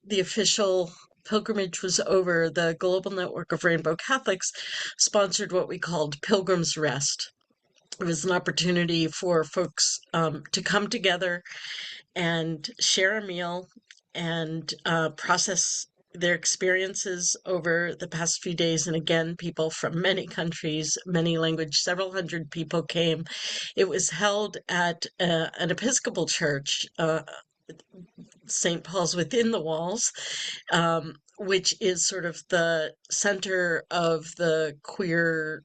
the official pilgrimage was over, the Global Network of Rainbow Catholics sponsored what we called Pilgrim's Rest. It was an opportunity for folks to come together and share a meal and process their experiences over the past few days. And again, people from many countries, many languages, several hundred people came. It was held at an Episcopal church, St. Paul's Within the Walls, which is sort of the center of the queer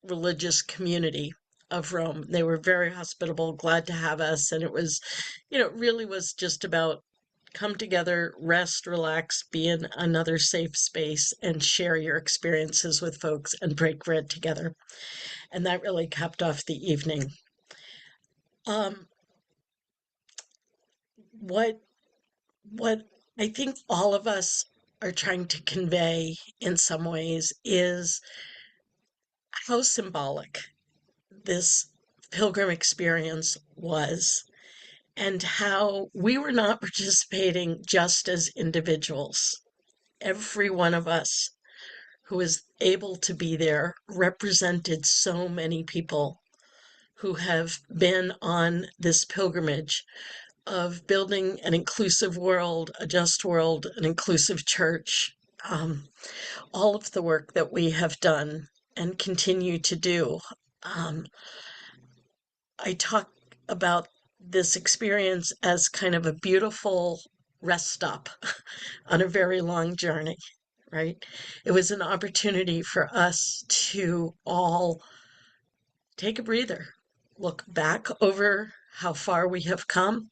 religious community of Rome. They were very hospitable, glad to have us. And it was, it really was just about come together, rest, relax, be in another safe space, and share your experiences with folks and break bread together. And that really capped off the evening. What I think all of us are trying to convey in some ways is how symbolic this pilgrim experience was, and how we were not participating just as individuals. Every one of us who was able to be there represented so many people who have been on this pilgrimage of building an inclusive world, a just world, an inclusive church. All of the work that we have done and continue to do. I talk about this experience as kind of a beautiful rest stop on a very long journey, right? It was an opportunity for us to all take a breather, look back over how far we have come,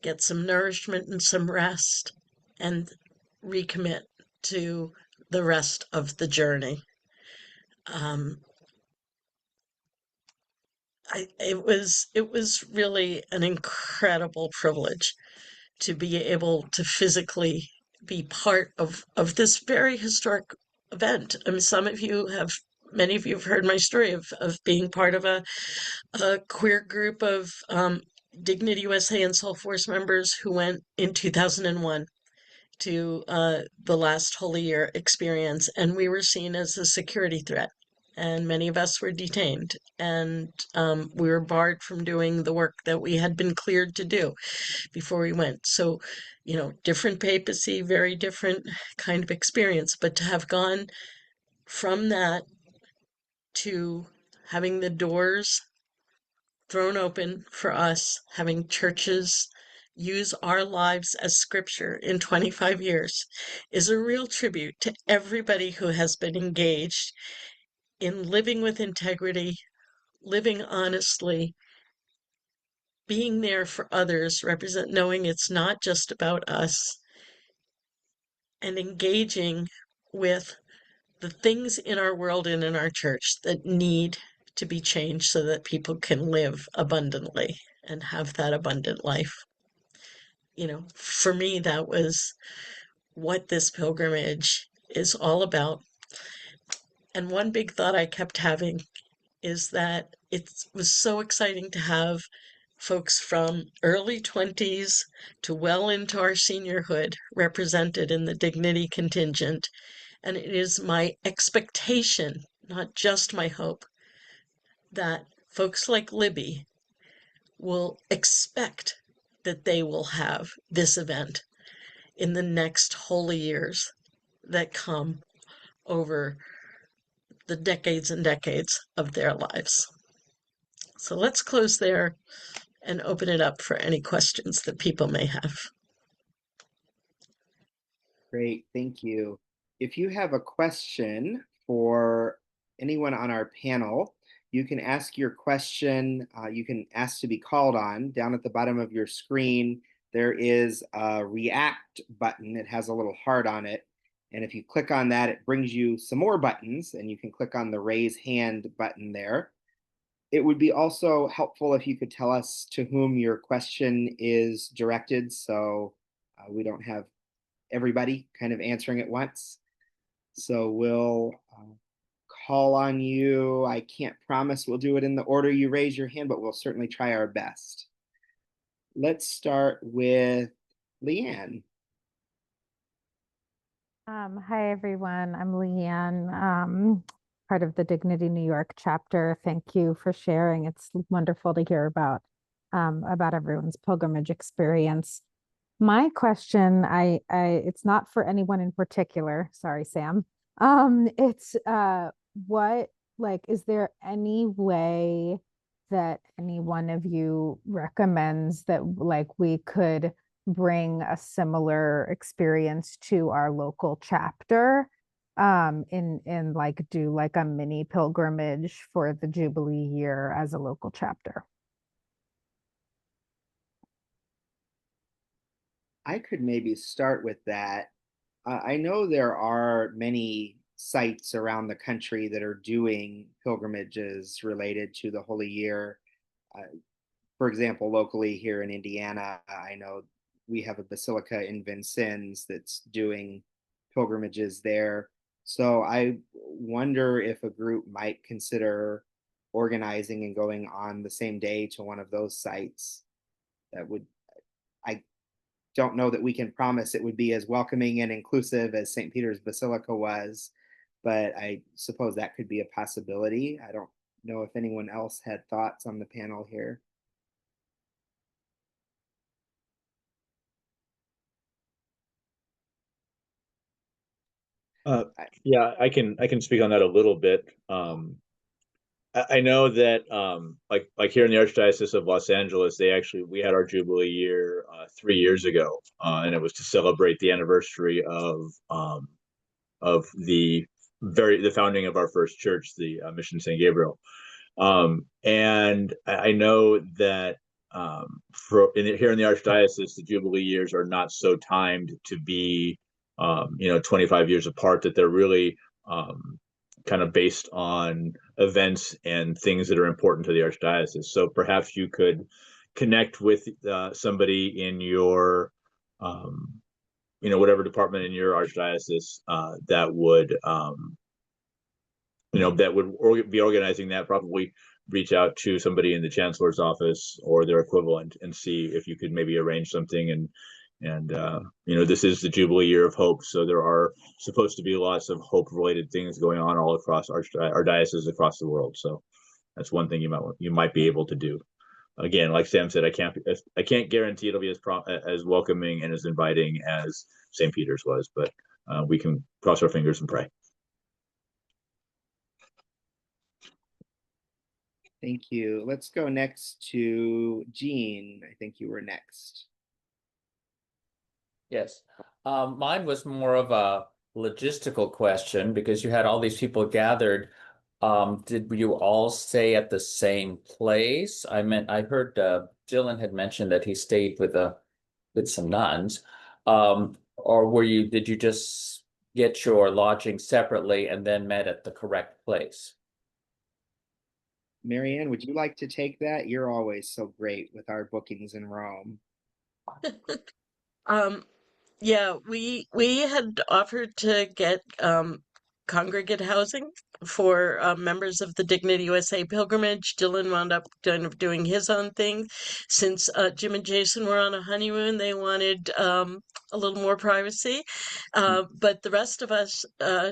get some nourishment and some rest, and recommit to the rest of the journey. It was really an incredible privilege to be able to physically be part of this very historic event. I mean, many of you have heard my story of being part of a queer group of DignityUSA and Soul Force members who went in 2001 to the last Holy Year experience, and we were seen as a security threat. And many of us were detained, and we were barred from doing the work that we had been cleared to do before we went. So, different papacy, very different kind of experience. But to have gone from that to having the doors thrown open for us, having churches use our lives as scripture in 25 years, is a real tribute to everybody who has been engaged in living with integrity, living honestly, being there for others, knowing it's not just about us, and engaging with the things in our world and in our church that need to be changed so that people can live abundantly and have that abundant life. For me, that was what this pilgrimage is all about. And one big thought I kept having is that it was so exciting to have folks from early 20s to well into our seniorhood represented in the Dignity contingent. And it is my expectation, not just my hope, that folks like Libby will expect that they will have this event in the next holy years that come over the decades and decades of their lives. So let's close there and open it up for any questions that people may have. Great, thank you. If you have a question for anyone on our panel, you can ask your question. You can ask to be called on. Down at the bottom of your screen, there is a react button. It has a little heart on it. And if you click on that, it brings you some more buttons, and you can click on the raise hand button there. It would be also helpful if you could tell us to whom your question is directed, so we don't have everybody kind of answering at once. So we'll call on you. I can't promise we'll do it in the order you raise your hand, but we'll certainly try our best. Let's start with Leanne. Hi, everyone. I'm Leanne, part of the Dignity New York chapter. Thank you for sharing. It's wonderful to hear about everyone's pilgrimage experience. My question, it's not for anyone in particular. Sorry, Sam. It's is there any way that any one of you recommends that we could bring a similar experience to our local chapter, in do a mini pilgrimage for the Jubilee year as a local chapter? I could maybe start with that. I know there are many sites around the country that are doing pilgrimages related to the Holy Year. For example, locally here in Indiana, I know we have a basilica in Vincennes that's doing pilgrimages there. So I wonder if a group might consider organizing and going on the same day to one of those sites. I don't know that we can promise it would be as welcoming and inclusive as St. Peter's Basilica was, but I suppose that could be a possibility. I don't know if anyone else had thoughts on the panel here. Yeah, I can speak on that a little bit. I know that like here in the Archdiocese of Los Angeles, we had our Jubilee year 3 years ago, and it was to celebrate the anniversary of the founding of our first church, the Mission St. Gabriel. And I know that here in the Archdiocese, the Jubilee years are not so timed to be 25 years apart, that they're really kind of based on events and things that are important to the Archdiocese. So perhaps you could connect with somebody in your whatever department in your Archdiocese that would be organizing that. Probably reach out to somebody in the Chancellor's office or their equivalent and see if you could maybe arrange something. And this is the Jubilee Year of Hope, so there are supposed to be lots of hope-related things going on all across our diocese across the world. So that's one thing you might be able to do. Again, like Sam said, I can't guarantee it'll be as welcoming and as inviting as St. Peter's was, but we can cross our fingers and pray. Thank you. Let's go next to Jean. I think you were next. Yes. Mine was more of a logistical question because you had all these people gathered. Did you all stay at the same place? I heard Dylan had mentioned that he stayed with some nuns. Or did you just get your lodging separately and then met at the correct place? Marianne, would you like to take that? You're always so great with our bookings in Rome. Yeah, we had offered to get congregate housing for members of the Dignity USA pilgrimage. Dylan wound up kind of doing his own thing. Since Jim and Jason were on a honeymoon, they wanted a little more privacy. But the rest of us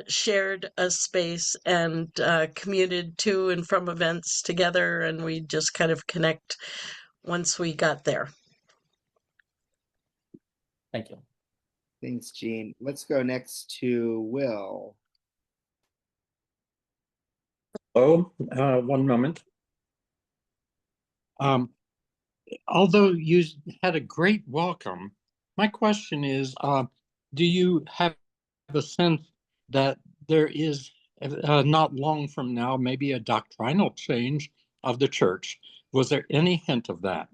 shared a space and commuted to and from events together, and we just kind of connect once we got there. Thank you. Thanks, Jean. Let's go next to Will. Oh, one moment. Although you had a great welcome, my question is, do you have a sense that there is not long from now, maybe a doctrinal change of the church? Was there any hint of that?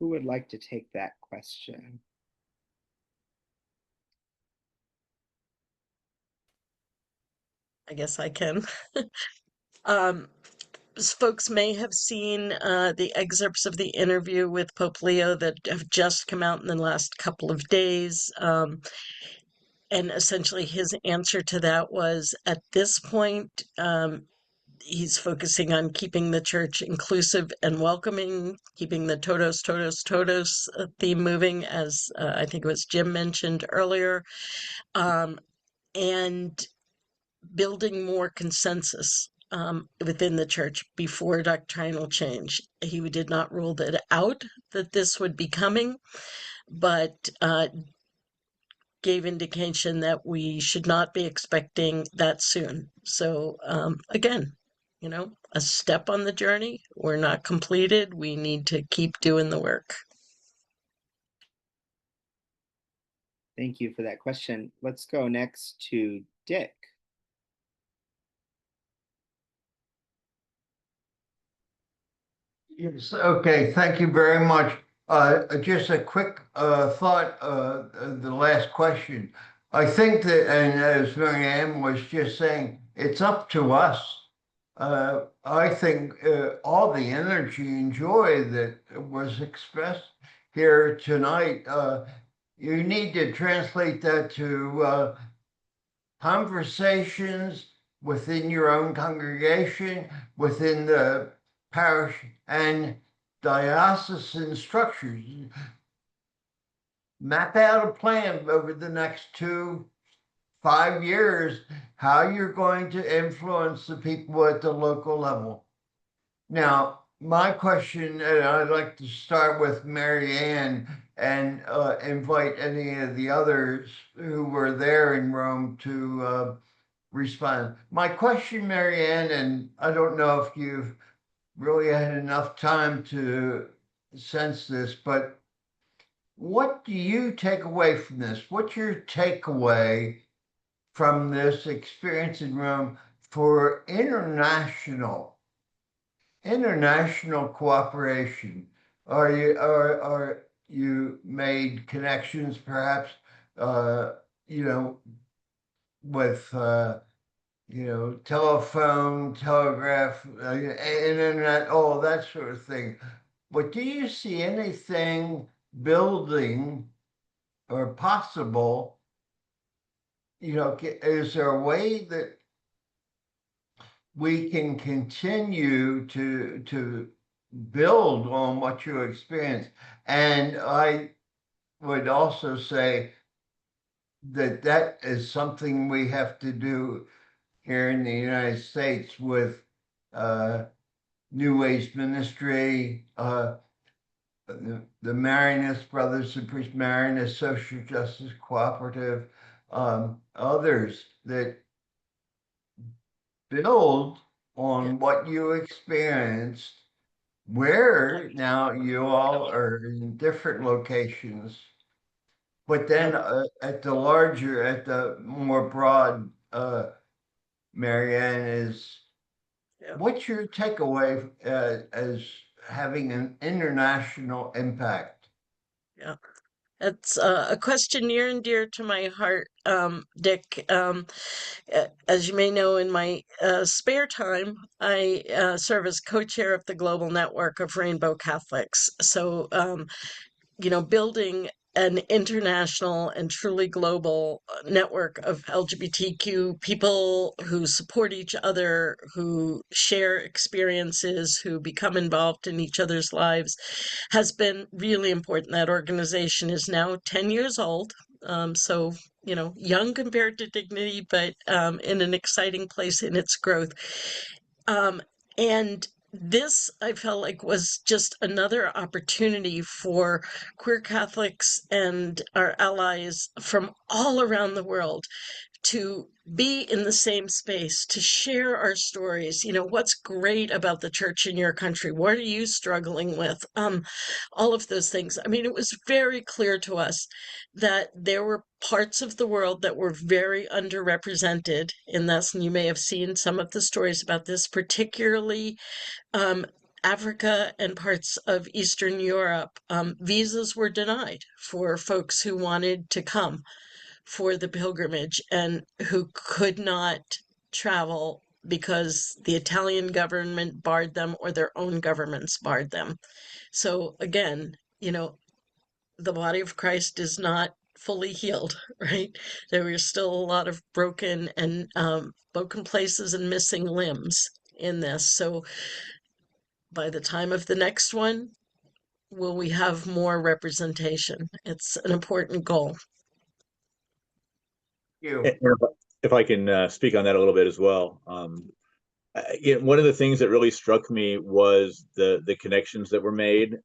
Who would like to take that question? I guess I can. Folks may have seen the excerpts of the interview with Pope Leo that have just come out in the last couple of days. And essentially his answer to that was, at this point, he's focusing on keeping the church inclusive and welcoming, keeping the todos, todos, todos theme moving, as I think it was Jim mentioned earlier, and building more consensus within the church before doctrinal change. He did not rule that out, that this would be coming, but gave indication that we should not be expecting that soon. So again, you know, a step on the journey. We're not completed. We need to keep doing the work. Thank you for that question. Let's go next to Dick. Yes, okay, thank you very much. Just a quick thought, the last question. I think that, and as Mary Ann was just saying, it's up to us. I think all the energy and joy that was expressed here tonight, you need to translate that to conversations within your own congregation, within the parish and diocesan structures. Map out a plan over the next 5 years, how you're going to influence the people at the local level. Now, my question, and I'd like to start with Mary Ann and invite any of the others who were there in Rome to respond. My question, Mary Ann, and I don't know if you've really had enough time to sense this, but what do you take away from this? What's your takeaway from this experience in Rome for international cooperation? Are you made connections perhaps you know, with you know, telephone, telegraph, internet, all that sort of thing. But do you see anything building or possible? You know, is there a way that we can continue to build on what you experience? And I would also say that that is something we have to do here in the United States with New Ways Ministry, the Marianist Brothers and Priests, Marianist Social Justice Cooperative, others that build on what you experienced, where now you all are in different locations, but then at the more broad, Mary Ann, is what's your takeaway as having an international impact? Yeah, that's a question near and dear to my heart, Dick. As you may know, in my spare time, I serve as co-chair of the Global Network of Rainbow Catholics. So, you know, building an international and truly global network of LGBTQ people who support each other, who share experiences, who become involved in each other's lives, has been really important. That organization is now 10 years old. So, you know, young compared to Dignity, but in an exciting place in its growth. And this, I felt like, was just another opportunity for queer Catholics and our allies from all around the world to be in the same space, to share our stories. You know, what's great about the church in your country? What are you struggling with? All of those things. I mean, it was very clear to us that there were parts of the world that were very underrepresented in this, and you may have seen some of the stories about this, particularly Africa and parts of Eastern Europe. Visas were denied for folks who wanted to come for the pilgrimage and who could not travel because the Italian government barred them or their own governments barred them. So again, you know, the body of Christ is not fully healed, right? There were still a lot of broken places and missing limbs in this. So by the time of the next one, will we have more representation? It's an important goal. You. If I can speak on that a little bit as well. One of the things that really struck me was the connections that were made.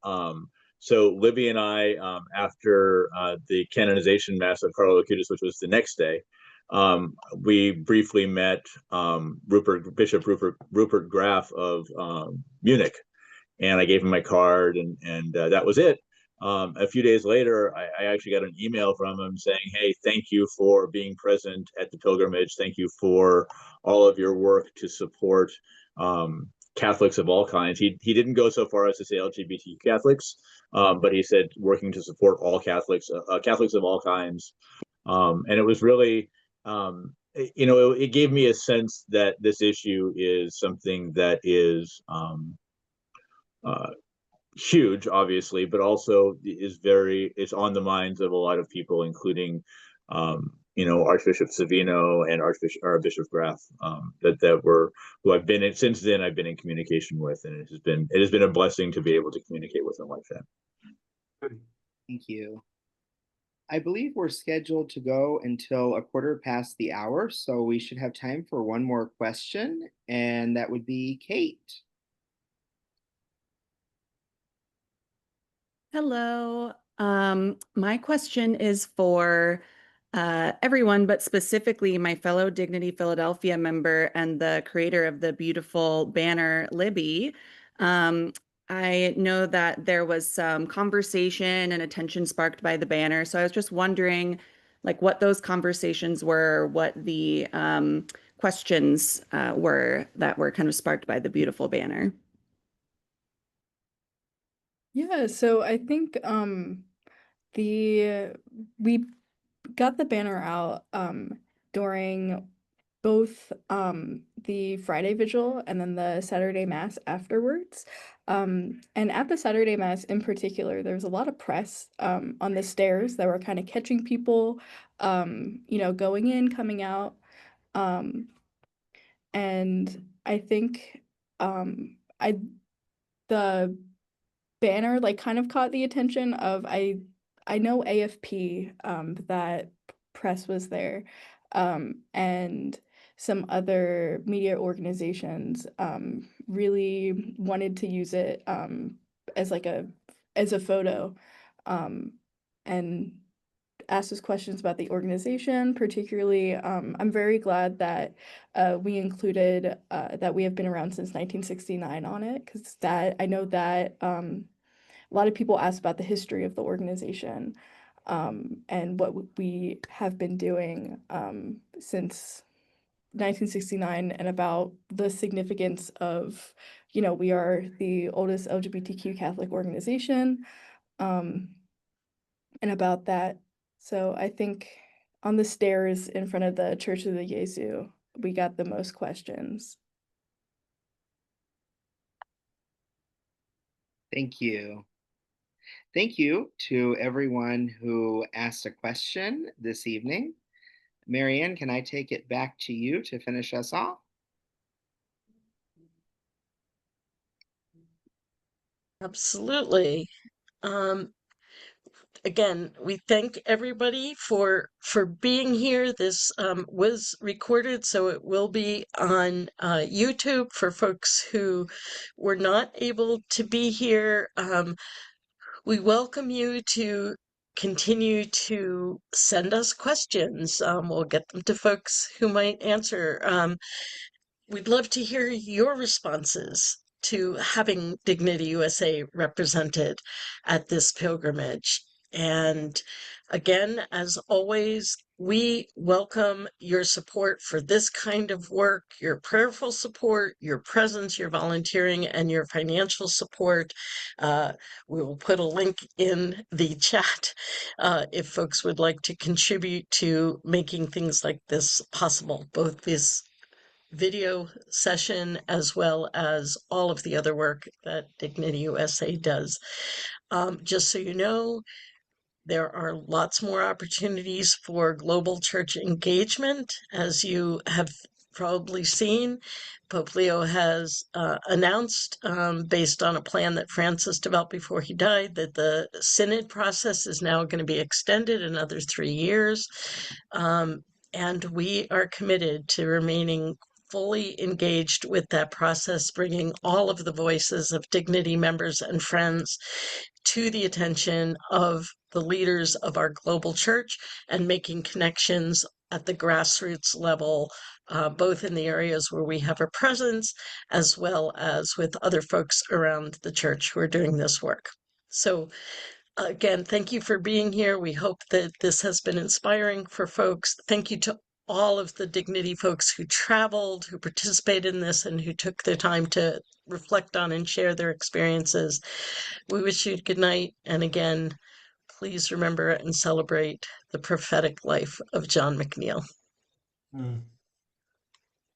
So Libby and I, after the canonization mass of Carlo Acutis, which was the next day, we briefly met Bishop Rupert Graf of Munich, and I gave him my card, and that was it. A few days later, I actually got an email from him saying, "Hey, thank you for being present at the pilgrimage. Thank you for all of your work to support Catholics of all kinds." He didn't go so far as to say LGBT Catholics, but he said working to support all Catholics, Catholics of all kinds. And it was really, it gave me a sense that this issue is something that is huge, obviously, but also it's on the minds of a lot of people, including Archbishop Savino and Bishop Graf, who I've been in since then. I've been in communication with, and it has been a blessing to be able to communicate with them like that. Thank you. I believe we're scheduled to go until 1/4 past the hour, so we should have time for one more question, and that would be Kate. Hello. My question is for everyone, but specifically my fellow Dignity Philadelphia member and the creator of the beautiful banner, Libby. I know that there was some conversation and attention sparked by the banner, so I was just wondering, like, what those conversations were, what the questions were that were kind of sparked by the beautiful banner. Yeah, so I think we got the banner out during both the Friday vigil and then the Saturday Mass afterwards. And at the Saturday Mass in particular, there was a lot of press on the stairs that were kind of catching people, going in, coming out. And I think the banner like kind of caught the attention of I know AFP, that press was there, and some other media organizations really wanted to use it as a photo, and asked us questions about the organization. Particularly, I'm very glad that we included that we have been around since 1969 on it, because I know that a lot of people ask about the history of the organization, and what we have been doing since 1969, and about the significance of, we are the oldest LGBTQ Catholic organization, and about that. So I think on the stairs in front of the Church of the Jesu, we got the most questions. Thank you. Thank you to everyone who asked a question this evening. Marianne, can I take it back to you to finish us off? Absolutely. Again, we thank everybody for being here. This was recorded, so it will be on YouTube for folks who were not able to be here. We welcome you to continue to send us questions. We'll get them to folks who might answer. We'd love to hear your responses to having Dignity USA represented at this pilgrimage. And again, as always, we welcome your support for this kind of work, your prayerful support, your presence, your volunteering, and your financial support. We will put a link in the chat if folks would like to contribute to making things like this possible, both this video session as well as all of the other work that Dignity USA does. Just so you know, there are lots more opportunities for global church engagement. As you have probably seen, Pope Leo has announced, based on a plan that Francis developed before he died, that the synod process is now going to be extended another 3 years. And we are committed to remaining fully engaged with that process, bringing all of the voices of Dignity members and friends to the attention of the leaders of our global church and making connections at the grassroots level, both in the areas where we have a presence, as well as with other folks around the church who are doing this work. So again, thank you for being here. We hope that this has been inspiring for folks. Thank you to all of the Dignity folks who traveled, who participated in this, and who took their time to reflect on and share their experiences. We wish you good night. And again, please remember and celebrate the prophetic life of John McNeil. Mm.